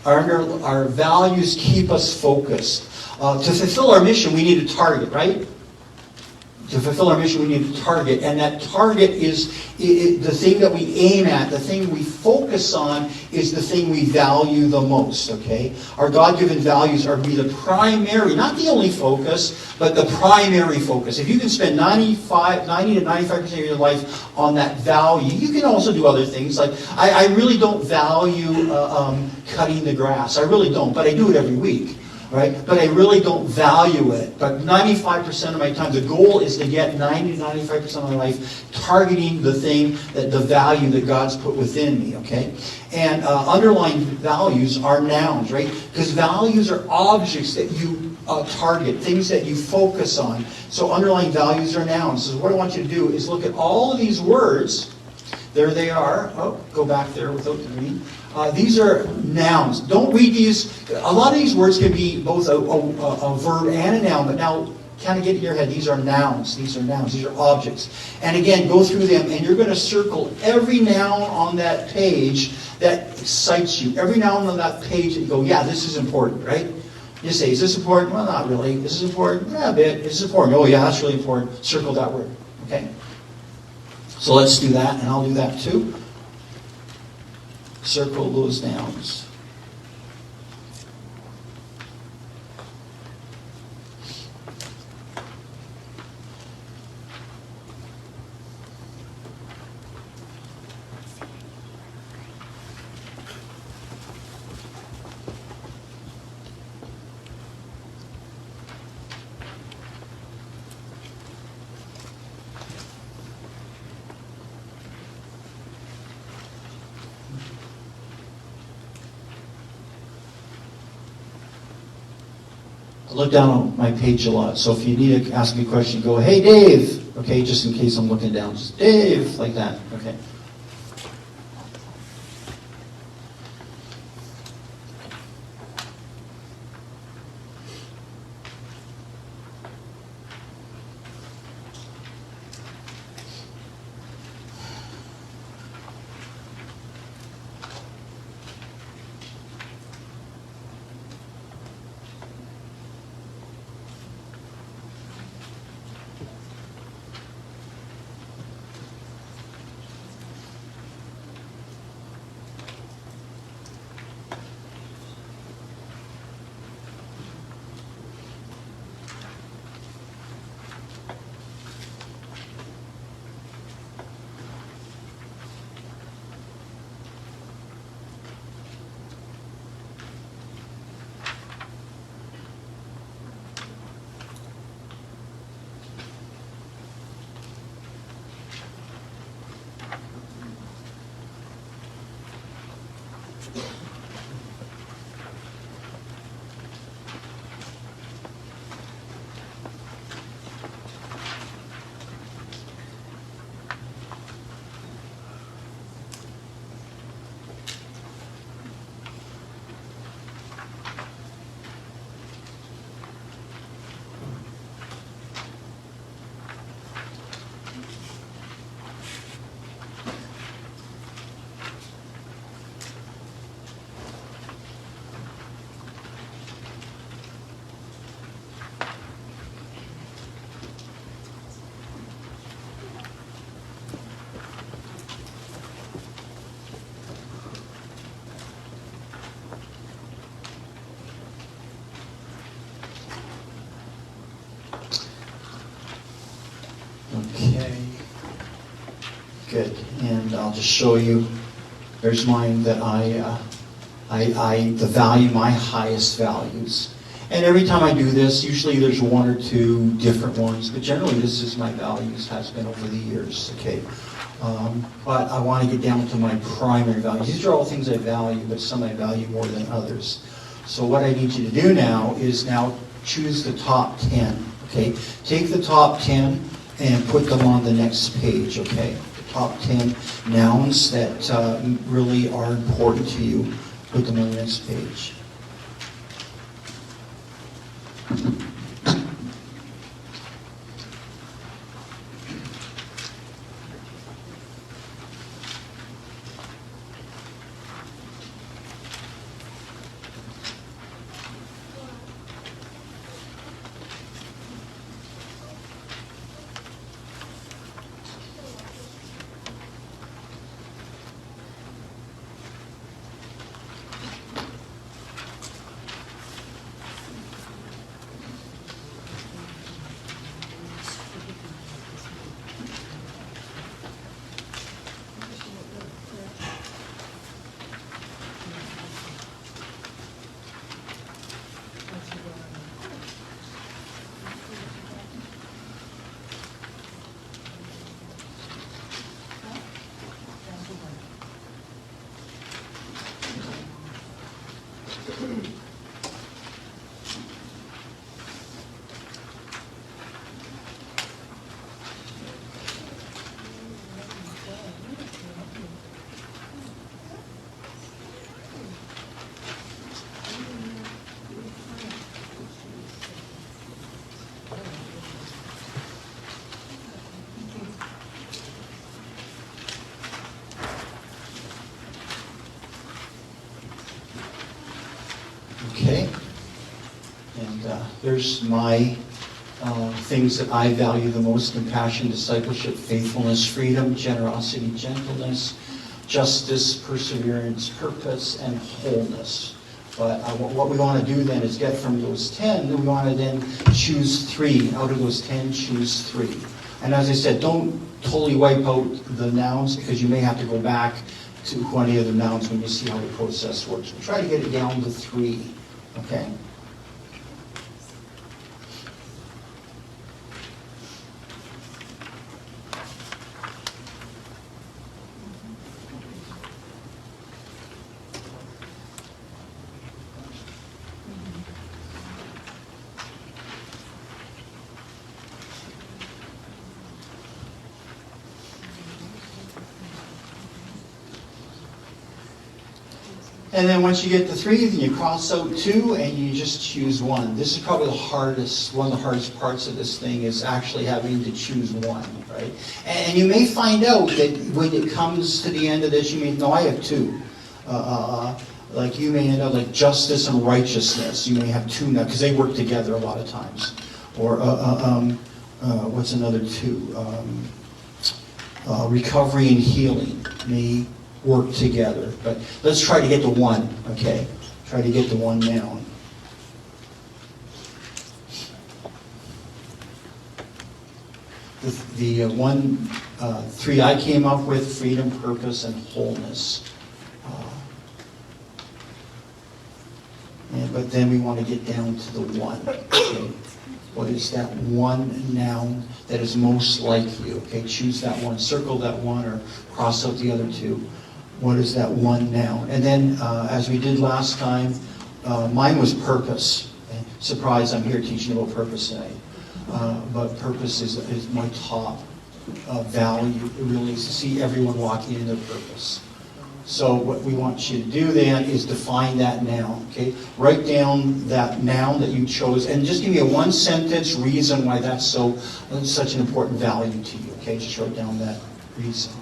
Our values keep us focused. To fulfill our mission, we need a target, right? To fulfill our mission, we need a target. And that target is the thing that we aim at, the thing we focus on is the thing we value the most, okay? Our God-given values are to be the primary, not the only focus, but the primary focus. If you can spend 90 to 95% of your life on that value, you can also do other things. Like, I really don't value cutting the grass. I really don't, but I do it every week. Right? But I really don't value it. But 95% of my time, the goal is to get 90 to 95% of my life targeting the thing, the value that God's put within me, okay? And underlying values are nouns, right? Because values are objects that you target, things that you focus on. So underlying values are nouns. So what I want you to do is look at all of these words. There they are. Oh, go back there without the green. These are nouns. Don't read these. A lot of these words can be both a verb and a noun, but now kind of get in your head. These are nouns. These are nouns. These are objects. And again, go through them, and you're going to circle every noun on that page that excites you. Every noun on that page that you go, yeah, this is important, right? You say, is this important? Well, not really. This is important? Yeah, a bit. This is important. Oh, yeah, that's really important. Circle that word. Okay? So let's do that, and I'll do that too. Circle those nouns. I look down on my page a lot, so if you need to ask me a question, go, hey, Dave. Okay, just in case I'm looking down. Just, Dave, like that. Okay. Okay. Good. And I'll just show you. There's mine that I value my highest values. And every time I do this, usually there's one or two different ones, but generally this is my values, has been over the years, okay? But I want to get down to my primary values. These are all things I value, but some I value more than others. So what I need you to do now is choose the top 10, okay? Take the top 10 and put them on the next page, okay? The top 10 nouns that really are important to you, put them on the next page. Okay, and there's my things that I value the most: compassion, discipleship, faithfulness, freedom, generosity, gentleness, justice, perseverance, purpose, and wholeness. But what we want to do then is get from those 10, we want to then choose 3. Out of those 10, choose 3. And as I said, don't totally wipe out the nouns, because you may have to go back to one of the other nouns when you see how the process works. We'll try to get it down to 3. Okay? And then once you get to 3, then you cross out 2 and you just choose 1. This is probably one of the hardest parts of this thing, is actually having to choose 1, right? And you may find out that when it comes to the end of this, you may, no, I have 2. Like you may end up like justice and righteousness. You may have 2 now, because they work together a lot of times. Or what's another 2? Recovery and healing may work together. But let's try to get to 1, okay? Try to get to 1 now. The 3 I came up with: freedom, purpose, and wholeness. But then we want to get down to the 1. Okay? What is that 1 noun that is most like you? Okay, choose that 1, circle that 1, or cross out the other 2. What is that 1 noun? And then, as we did last time, mine was purpose. And surprise, I'm here teaching about purpose tonight. But purpose is my top value. It really is to see everyone walking in their purpose. So what we want you to do then is define that noun. Okay, write down that noun that you chose, and just give me a 1-sentence reason why that's such an important value to you. Okay, just write down that reason.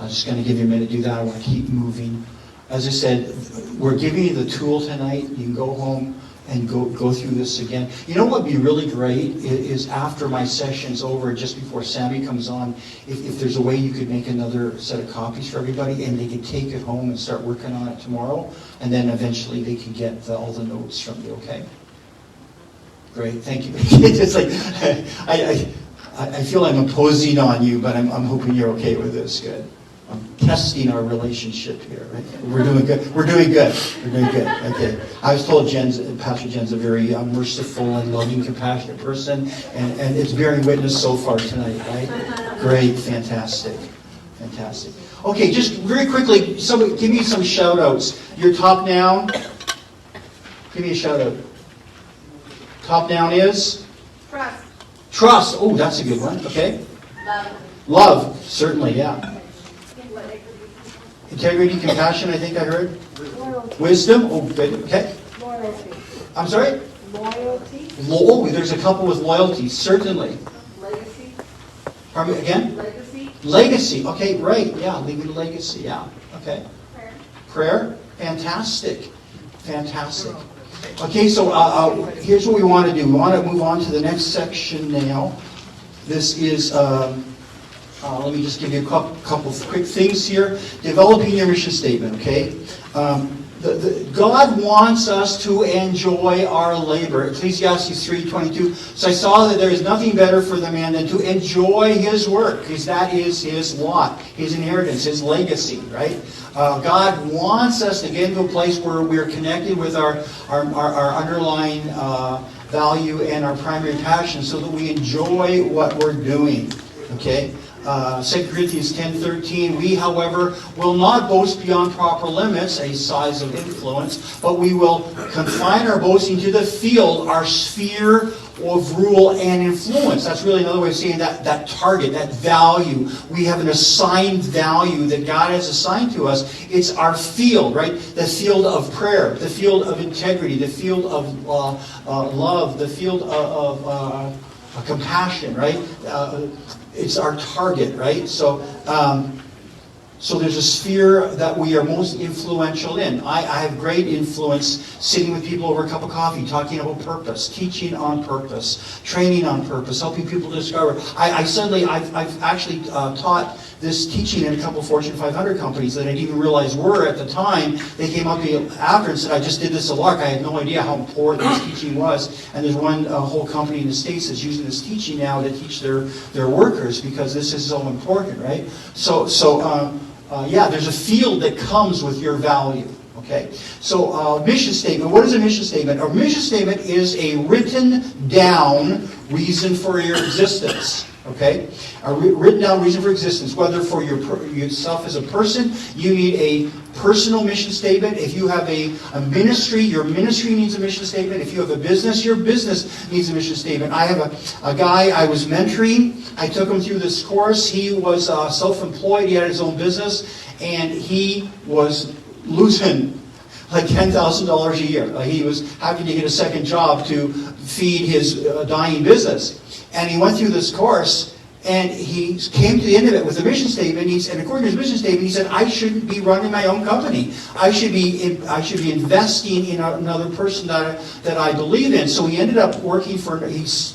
I'm just going to give you a minute to do that. I want to keep moving. As I said, we're giving you the tool tonight. You can go home and go through this again. You know what would be really great is after my session's over, just before Sammy comes on, if there's a way you could make another set of copies for everybody, and they could take it home and start working on it tomorrow, and then eventually they can get all the notes from you, okay? Great, thank you. It's like, I feel I'm imposing on you, but I'm hoping you're okay with this. Good. I'm testing our relationship here, right? We're doing good. We're doing good. We're doing good. Okay. I was told Pastor Jen's a very merciful and loving, compassionate person, and it's bearing witness so far tonight, right? Great. Fantastic. Fantastic. Okay, just very quickly, somebody give me some shout-outs. Your top noun, give me a shout-out. Top noun is? Trust. Trust. Oh, that's a good one. Okay. Love. Love. Certainly, yeah. Integrity, compassion, I think I heard. Loyalty. Wisdom. Oh, good. Okay. Loyalty. I'm sorry? Loyalty. Oh, there's a couple with loyalty, certainly. Legacy. Pardon me, again? Legacy. Legacy. Okay, right. Yeah, leaving a legacy. Yeah. Okay. Prayer. Prayer. Fantastic. Fantastic. Okay, so here's what we want to do. We want to move on to the next section now. This is... let me just give you a couple of quick things here. Developing your mission statement, okay? God wants us to enjoy our labor. Ecclesiastes 3:22. So I saw that there is nothing better for the man than to enjoy his work, because that is his lot, his inheritance, his legacy, right? God wants us to get into a place where we're connected with our underlying value and our primary passion, so that we enjoy what we're doing, okay? 2 Corinthians 10:13, we, however, will not boast beyond proper limits, a size of influence, but we will confine our boasting to the field, our sphere of rule and influence. That's really another way of saying that target, that value. We have an assigned value that God has assigned to us. It's our field, right? The field of prayer, the field of integrity, the field of love, the field of compassion, right? It's our target, right? So there's a sphere that we are most influential in. I have great influence sitting with people over a cup of coffee, talking about purpose, teaching on purpose, training on purpose, helping people discover. I've actually taught this teaching in a couple of Fortune 500 companies that I didn't even realize were at the time. They came up to me after and said, I just did this a lark. I had no idea how important this teaching was. And there's one whole company in the States that's using this teaching now to teach their workers because this is so important, right? Yeah, there's a field that comes with your value. Okay, so mission statement. What is a mission statement? A mission statement is a written down reason for your existence. Okay, a written down reason for existence. Whether for yourself as a person, you need a personal mission statement. If you have a ministry, your ministry needs a mission statement. If you have a business, your business needs a mission statement. I have a guy I was mentoring. I took him through this course. He was self-employed. He had his own business, and he was losing like $10,000 a year. He was having to get a second job to feed his dying business. And he went through this course, and he came to the end of it with a mission statement. And according to his mission statement, he said, I shouldn't be running my own company. I should be investing in another person that I believe in. So he ended up he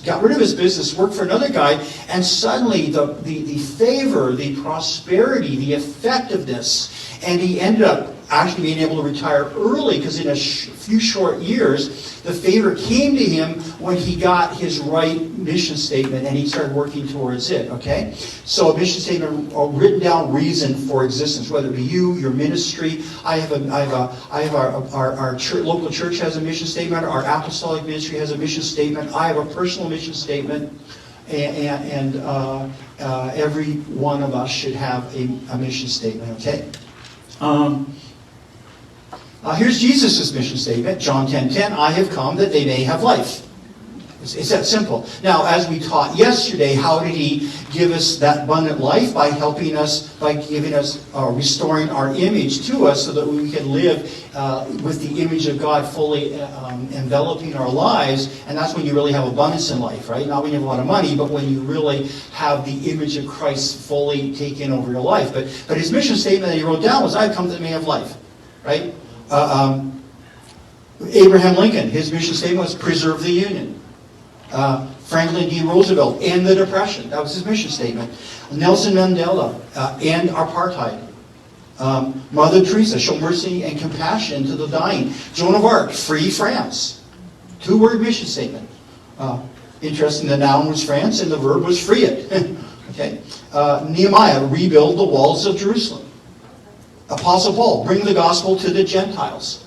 got rid of his business, worked for another guy, and suddenly the favor, the prosperity, the effectiveness, and he ended up actually being able to retire early because in a few short years, the favor came to him when he got his right mission statement and he started working towards it, okay? So a mission statement, a written down reason for existence, whether it be you, your ministry. Our local church has a mission statement. Our apostolic ministry has a mission statement. I have a personal mission statement. And every one of us should have a mission statement, okay? Here's Jesus' mission statement, John 10:10, I have come that they may have life. It's that simple. Now, as we taught yesterday, how did he give us that abundant life? By helping us, by giving us, restoring our image to us so that we can live with the image of God fully enveloping our lives. And that's when you really have abundance in life, right? Not when you have a lot of money, but when you really have the image of Christ fully taken over your life. But his mission statement that he wrote down was, I have come that they may have life, right? Abraham Lincoln, his mission statement was preserve the Union. Franklin D. Roosevelt, end the Depression. That was his mission statement. Nelson Mandela, end apartheid. Mother Teresa, show mercy and compassion to the dying. Joan of Arc, free France. Two-word mission statement. Interesting, the noun was France and the verb was free it. Okay. Nehemiah, rebuild the walls of Jerusalem. Apostle Paul, bring the gospel to the Gentiles.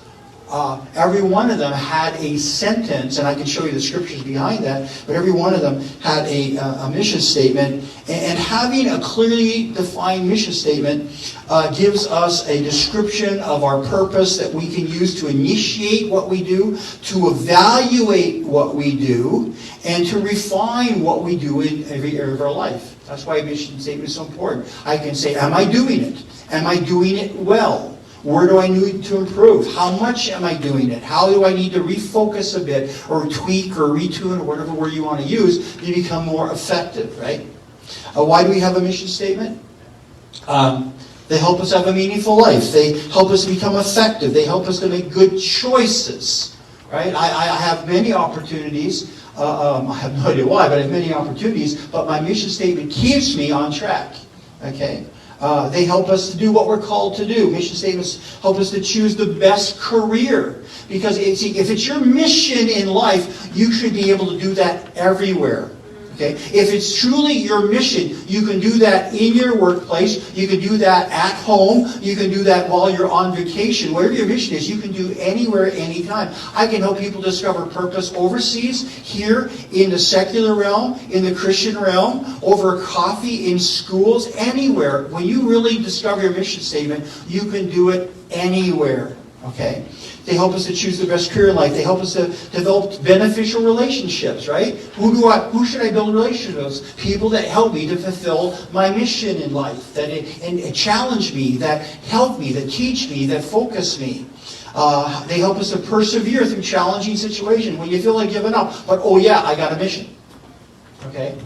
Every one of them had a sentence, and I can show you the scriptures behind that, but every one of them had a mission statement. And having a clearly defined mission statement gives us a description of our purpose that we can use to initiate what we do, to evaluate what we do, and to refine what we do in every area of our life. That's why a mission statement is so important. I can say, am I doing it? Am I doing it well? Where do I need to improve? How much am I doing it? How do I need to refocus a bit or tweak or retune or whatever word you want to use to become more effective, right? Why do we have a mission statement? They help us have a meaningful life. They help us become effective. They help us to make good choices, right? I have many opportunities. I have no idea why, but I have many opportunities. But my mission statement keeps me on track, okay? They help us to do what we're called to do. Mission statements help us to choose the best career. Because if it's your mission in life, you should be able to do that everywhere. Okay? If it's truly your mission, you can do that in your workplace, you can do that at home, you can do that while you're on vacation. Whatever your mission is, you can do anywhere, anytime. I can help people discover purpose overseas, here, in the secular realm, in the Christian realm, over coffee, in schools, anywhere. When you really discover your mission statement, you can do it anywhere. Okay? They help us to choose the best career in life. They help us to develop beneficial relationships, right? Who should I build relationships with? People that help me to fulfill my mission in life, and challenge me, that help me, that teach me, that focus me. They help us to persevere through challenging situations when you feel like giving up. But, oh yeah, I got a mission. Okay?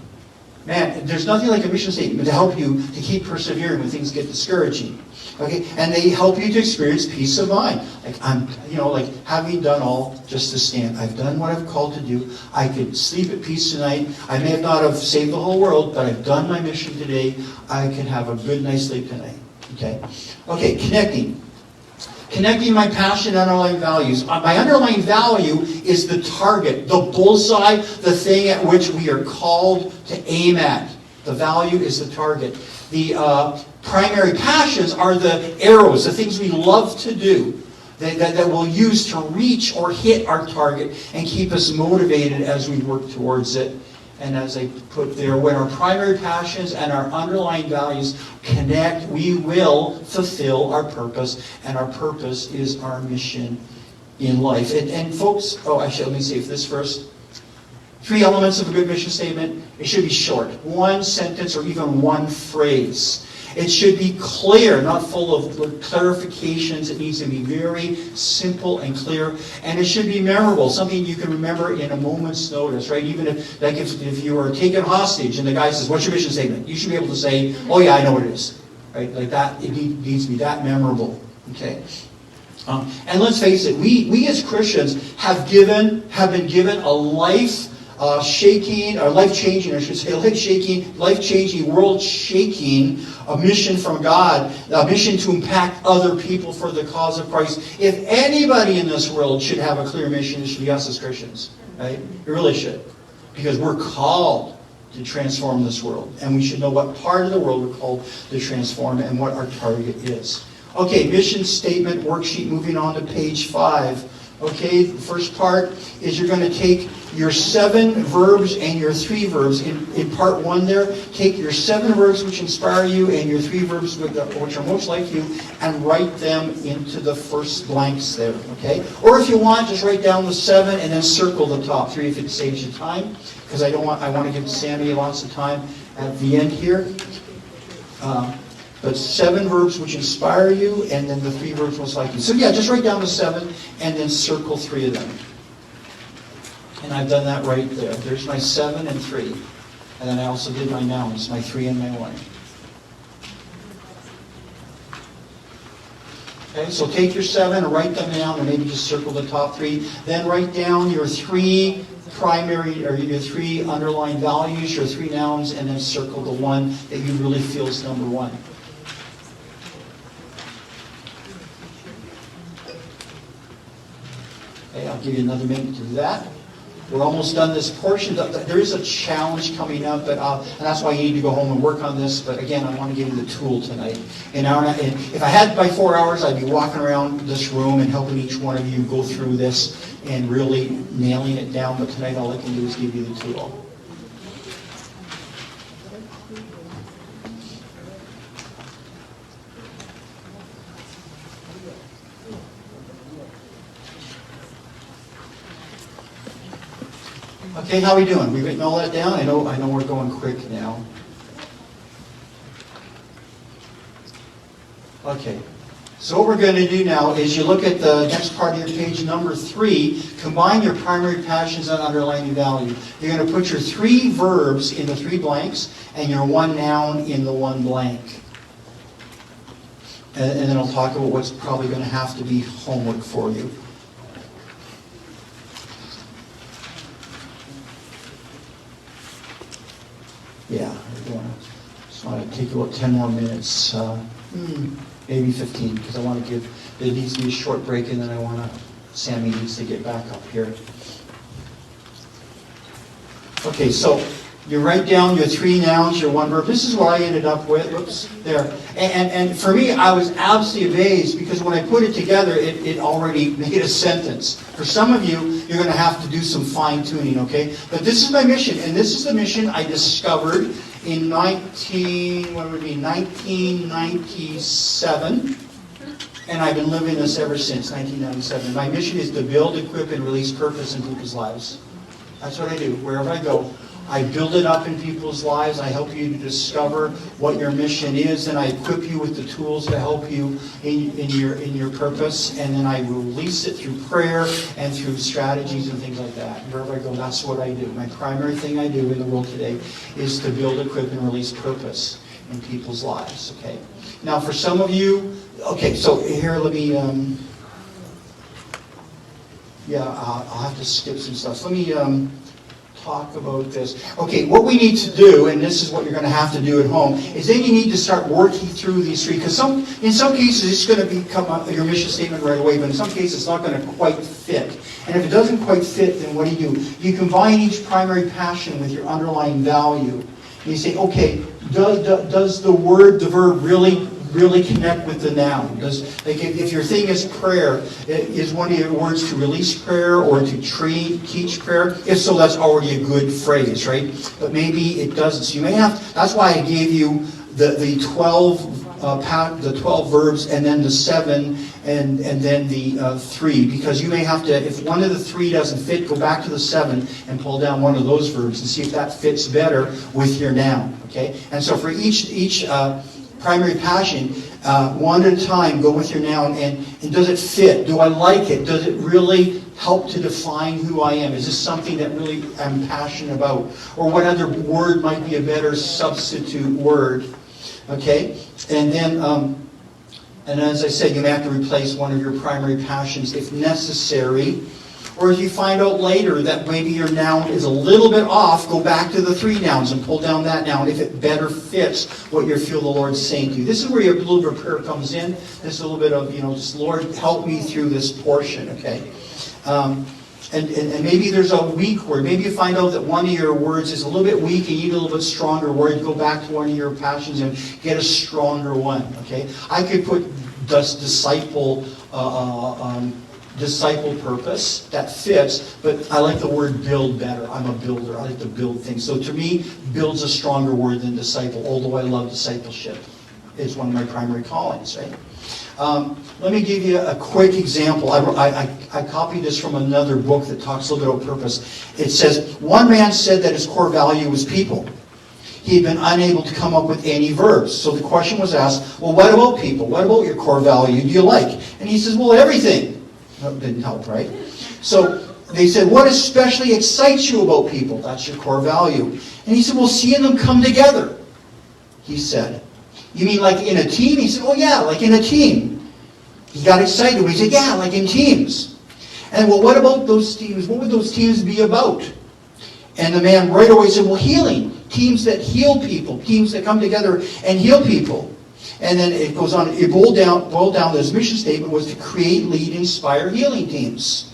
Man, there's nothing like a mission statement to help you to keep persevering when things get discouraging. Okay, and they help you to experience peace of mind. Like having done all just to stand. I've done what I've called to do. I can sleep at peace tonight. I may have not have saved the whole world, but I've done my mission today. I can have a good night's sleep tonight. Okay, connecting. Connecting my passion and underlying values. My underlying value is the target, the bullseye, the thing at which we are called to aim at. The value is the target. The primary passions are the arrows, the things we love to do, that we'll use to reach or hit our target and keep us motivated as we work towards it. And as I put there, when our primary passions and our underlying values connect, we will fulfill our purpose, and our purpose is our mission in life. And folks, let me say this first. 3 elements of a good mission statement. It should be short. 1 sentence or even 1 phrase. It should be clear, not full of clarifications. It needs to be very simple and clear. And it should be memorable, something you can remember in a moment's notice, right? Even if you are taken hostage and the guy says, "What's your mission statement?" You should be able to say, "Oh yeah, I know what it is." Right? Like that, it needs to be that memorable. Okay? And let's face it, we as Christians have been given a life-changing, world-shaking a mission from God, a mission to impact other people for the cause of Christ. If anybody in this world should have a clear mission, it should be us as Christians. Right? It really should. Because we're called to transform this world. And we should know what part of the world we're called to transform and what our target is. Okay, mission statement worksheet, moving on to page 5. Okay, the first part is you're going to take your 7 verbs and your 3 verbs. In part 1 there, take your 7 verbs which inspire you and your 3 verbs which are most like you, and write them into the first blanks there, okay? Or if you want, just write down the 7 and then circle the top 3 if it saves you time, because I want to give Sammy lots of time at the end here. But 7 verbs which inspire you, and then the 3 verbs most like you. So yeah, just write down the 7 and then circle 3 of them. And I've done that right there. There's my 7 and 3. And then I also did my nouns, my 3 and my 1. Okay, so take your 7 and write them down, and maybe just circle the top 3. Then write down your 3 primary, or your 3 underlying values, your 3 nouns, and then circle the 1 that you really feel is number 1. Okay, I'll give you another minute to do that. We're almost done this portion. There is a challenge coming up, and that's why you need to go home and work on this. But again, I want to give you the tool tonight. And if I had by 4 hours, I'd be walking around this room and helping each one of you go through this and really nailing it down. But tonight, all I can do is give you the tool. Okay, how are we doing? We've written all that down? I know we're going quick now. Okay. So what we're going to do now is you look at the next part of your page, number 3, combine your primary passions and underlying value. You're going to put your 3 verbs in the 3 blanks and your 1 noun in the 1 blank. And then I'll talk about what's probably going to have to be homework for you. Yeah, just want to take about 10 more minutes, maybe 15, because I want to there needs to be a short break, and then Sammy needs to get back up here. Okay, so You write down your 3 nouns, your 1 verb. This is what I ended up with. Whoops, there. And for me, I was absolutely amazed because when I put it together, it already made a sentence. For some of you, you're going to have to do some fine-tuning, okay? But this is my mission, and this is the mission I discovered in 1997. And I've been living this ever since 1997. My mission is to build, equip, and release purpose in people's lives. That's what I do. Wherever I go, I build it up in people's lives. I help you to discover what your mission is, and I equip you with the tools to help you in your purpose. And then I release it through prayer and through strategies and things like that. Wherever I go, that's what I do. My primary thing I do in the world today is to build, equip, and release purpose in people's lives. Okay. Now, for some of you, okay. So here, let me. I'll have to skip some stuff. So let me talk about this. Okay, what we need to do, and this is what you're going to have to do at home, is then you need to start working through these 3, because in some cases it's going to become your mission statement right away, but in some cases it's not going to quite fit. And if it doesn't quite fit, then what do? You combine each primary passion with your underlying value. And you say, okay, does the verb really connect with the noun? If your thing is prayer, is one of your words to release prayer or to teach prayer? If so, that's already a good phrase, right? But maybe it doesn't. So you may have. That's why I gave you the 12 verbs and then the 7 and then the 3, because you may have to. If one of the 3 doesn't fit, go back to the 7 and pull down one of those verbs and see if that fits better with your noun. Okay, and so for each primary passion, one at a time, go with your noun, and does it fit? Do I like it? Does it really help to define who I am? Is this something that really I'm passionate about? Or what other word might be a better substitute word? Okay, and then, and as I said, you may have to replace one of your primary passions if necessary. Or if you find out later that maybe your noun is a little bit off, go back to the 3 nouns and pull down that noun if it better fits what you feel the Lord's saying to you. This is where your little bit of prayer comes in. This is a little bit of, just Lord, help me through this portion, okay? And maybe there's a weak word. Maybe you find out that one of your words is a little bit weak and you need a little bit stronger word. Go back to one of your passions and get a stronger one, okay? I could put disciple purpose, that fits, but I like the word build better. I'm a builder. I like to build things. So to me, build's a stronger word than disciple, although I love discipleship. It's one of my primary callings, right? Let me give you a quick example. I copied this from another book that talks a little bit about purpose. It says, one man said that his core value was people. He had been unable to come up with any verbs. So the question was asked, well, what about people? What about your core value do you like? And he says, well, everything. That didn't help, right? So they said, what especially excites you about people? That's your core value. And he said, well, seeing them come together. He said, you mean like in a team? He said, oh yeah, like in a team. He got excited. He said, yeah, like in teams. And well, what about those teams? What would those teams be about? And the man right away said, well, healing. Teams that heal people. Teams that come together and heal people. And then it goes on, it boiled down, this mission statement was to create, lead, inspire healing teams.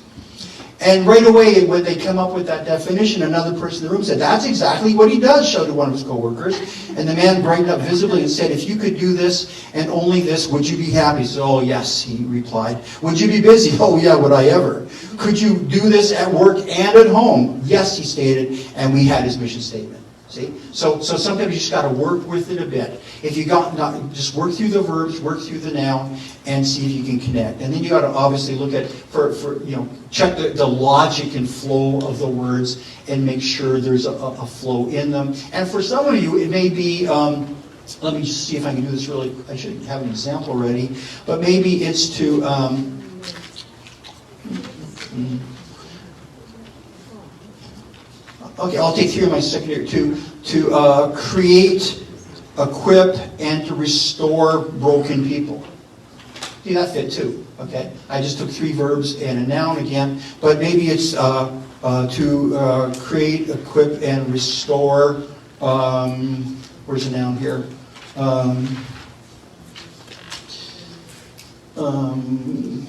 And right away, when they come up with that definition, another person in the room said, that's exactly what he does, showed to one of his co-workers. And the man brightened up visibly and said, if you could do this and only this, would you be happy? He said, oh, yes, he replied. Would you be busy? Oh, yeah, would I ever? Could you do this at work and at home? Yes, he stated, and we had his mission statement. See? So sometimes you just got to work with it a bit. If you just work through the verbs, work through the noun, and see if you can connect. And then you got to obviously look at check the logic and flow of the words and make sure there's a flow in them. And for some of you, it may be. Let me just see if I can do this really. I should have an example ready, but maybe it's to. Okay, I'll take 3 of my secondary to create, equip, and to restore broken people. See, that fit too. Okay, I just took 3 verbs and a noun again, but maybe it's to create, equip, and restore. Where's the noun here?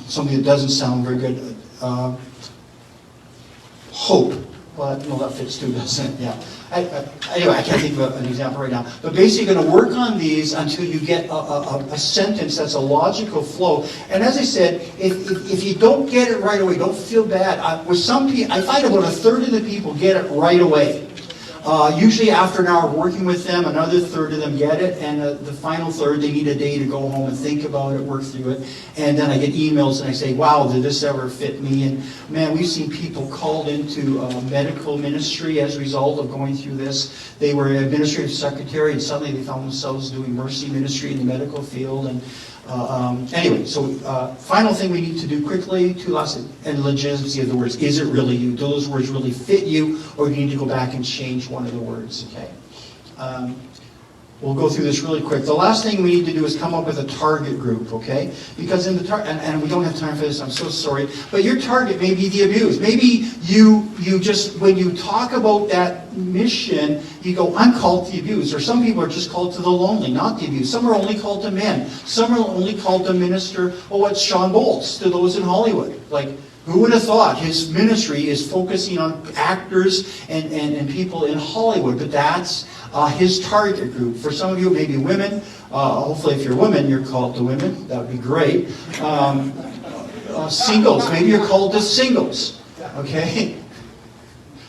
Something that doesn't sound very good. Hope. Well, no, that fits too, doesn't it? Yeah. Anyway, I can't think of an example right now. But basically, you're going to work on these until you get a sentence that's a logical flow. And as I said, if you don't get it right away, don't feel bad. With some people, I find about a third of the people get it right away. Usually after an hour of working with them, another third of them get it, and the final third, they need a day to go home and think about it, work through it. And then I get emails and I say, wow, did this ever fit me? And man, we've seen people called into medical ministry as a result of going through this. They were an administrative secretary and suddenly they found themselves doing mercy ministry in the medical field. And anyway, so final thing we need to do quickly, two last, and legitimacy of the words. Is it really you? Do those words really fit you? Or do you need to go back and change one of the words? Okay. We'll go through this really quick. The last thing we need to do is come up with a target group, okay? Because in the and we don't have time for this, I'm so sorry, but your target may be the abused. Maybe you just, when you talk about that mission, you go, I'm called to the abused. Or some people are just called to the lonely, not the abused. Some are only called to men. Some are only called to minister, what's Sean Bolts, to those in Hollywood. Like, who would have thought his ministry is focusing on actors and people in Hollywood? But that's his target group. For some of you, maybe women. Hopefully, if you're women, you're called to women. That would be great. Singles. Maybe you're called to singles. Okay?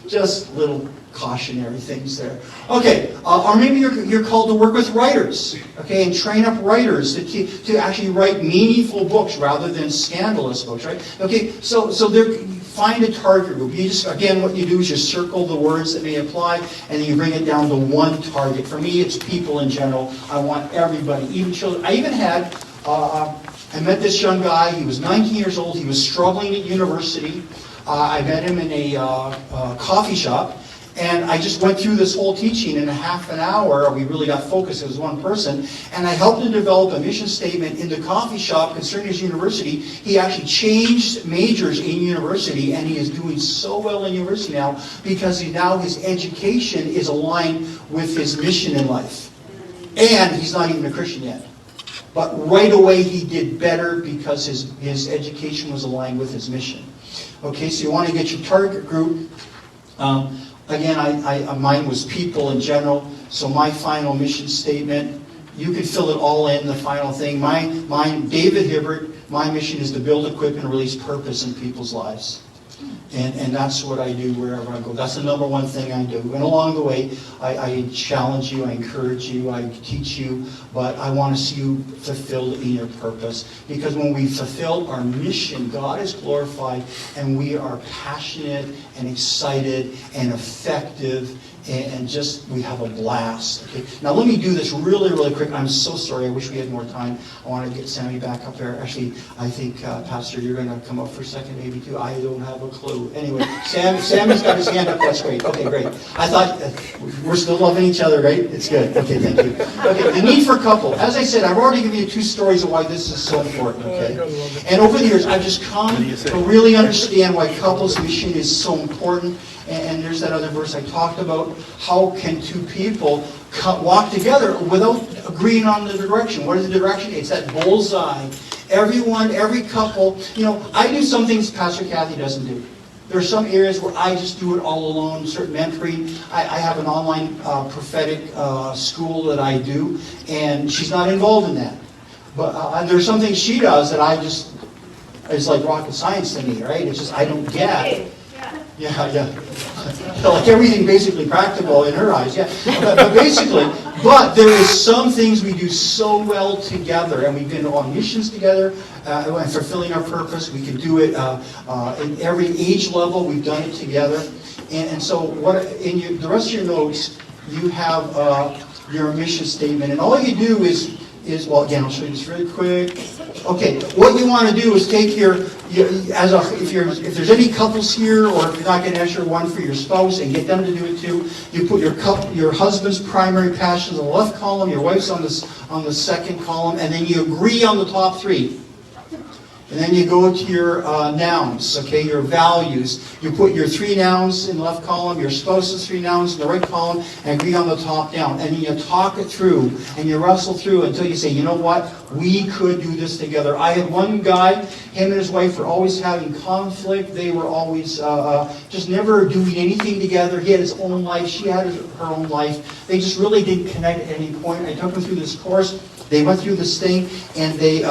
Just little cautionary things there. Okay, or maybe you're called to work with writers, okay, and train up writers to actually write meaningful books rather than scandalous books, right? Okay, so there, find a target group. You just, again, what you do is you circle the words that may apply, and then you bring it down to one target. For me, it's people in general. I want everybody, even children. I even had, I met this young guy. He was 19 years old. He was struggling at university. I met him in a coffee shop. And I just went through this whole teaching in a half an hour. We really got focused. It was one person. And I helped him develop a mission statement in the coffee shop concerning his university. He actually changed majors in university, and he is doing so well in university now because now his education is aligned with his mission in life. And he's not even a Christian yet. But right away he did better because his education was aligned with his mission. Okay, so you want to get your target group. Again, mine was people in general. So my final mission statement, you could fill it all in, the final thing. Mine, David Hibbert, my mission is to build, equip, and release purpose in people's lives. And that's what I do wherever I go. That's the number one thing I do. And along the way, I challenge you, I encourage you, I teach you, but I want to see you fulfilled in your purpose. Because when we fulfill our mission, God is glorified, and we are passionate and excited and effective, and just, we have a blast. Okay. Now let me do this really, really quick. I'm so sorry. I wish we had more time. I want to get Sammy back up there. Actually, I think, Pastor, you're going to come up for a second, maybe too. I don't have a clue. Anyway, Sammy's got his hand up. That's great. Okay, great. I thought, we're still loving each other, right? It's good. Okay, thank you. Okay, the need for couple. As I said, I've already given you 2 stories of why this is so important, okay? And over the years, I've just come to really understand why couples mission is so important. And there's that other verse I talked about. How can 2 people walk together without agreeing on the direction? What is the direction? It's that bullseye. Everyone, every couple, I do some things Pastor Kathy doesn't do. There are some areas where I just do it all alone, certain mentoring. I have an online prophetic school that I do, and she's not involved in that. But there's some things she does that it's like rocket science to me, right? It's just, I don't get. Yeah. Like everything basically practical in her eyes, yeah. But basically, there is some things we do so well together, and we've been on missions together, and fulfilling our purpose. We can do it in every age level. We've done it together. And so in the rest of your notes, you have your mission statement. And all you do is well, again, I'll show you this really quick. Okay, what you want to do is take if there's any couples here, or if you're not going to answer one for your spouse, and get them to do it too. You put your husband's primary passions on the left column, your wife's on the second column, and then you agree on the top 3. And then you go to your nouns, okay, your values. You put your 3 nouns in the left column, your spouse's 3 nouns in the right column, and agree on the top down. And then you talk it through, and you wrestle through until you say, you know what, we could do this together. I had one guy, him and his wife were always having conflict. They were always just never doing anything together. He had his own life, she had her own life. They just really didn't connect at any point. I took them through this course. They went through this thing, and they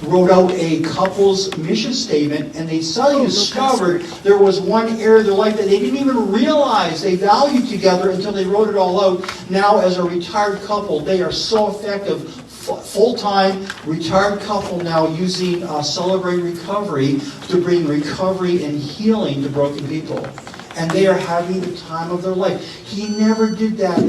wrote out a couple's mission statement, and they suddenly discovered there was one area of their life that they didn't even realize they valued together until they wrote it all out. Now, as a retired couple, they are so effective. Full-time retired couple now using Celebrate Recovery to bring recovery and healing to broken people. And they are having the time of their life. He never did that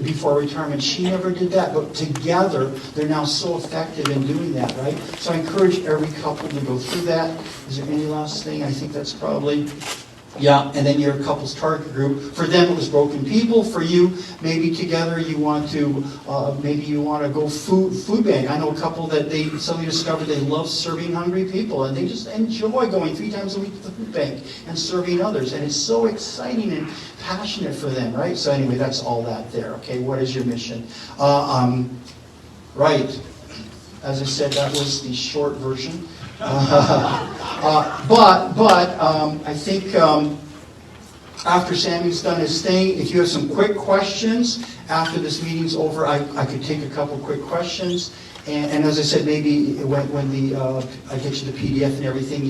before retirement. She never did that. But together, they're now so effective in doing that, right? So I encourage every couple to go through that. Is there any last thing? I think that's probably... Yeah, and then your couple's target group. For them, it was broken people. For you, maybe together you want to, go food bank. I know a couple that they suddenly discovered they love serving hungry people, and they just enjoy going 3 times a week to the food bank and serving others. And it's so exciting and passionate for them, right? So anyway, that's all that there. Okay, what is your mission? Right. As I said, that was the short version. I think after Sammy's done his thing, if you have some quick questions after this meeting's over, I could take a couple quick questions. And as I said, maybe when I get you the PDF and everything,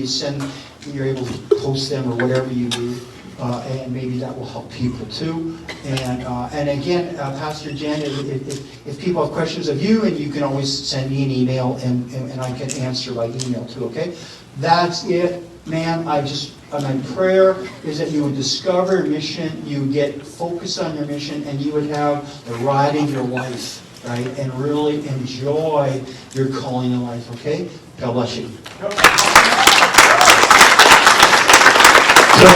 you're able to post them or whatever you do. And maybe that will help people too. And again, Pastor Jen, if people have questions of you, and you can always send me an email, and I can answer by email too, okay? That's it, man. My prayer is that you would discover your mission, you would get focused on your mission, and you would have the ride of your life, right? And really enjoy your calling in life, okay? God bless you. So,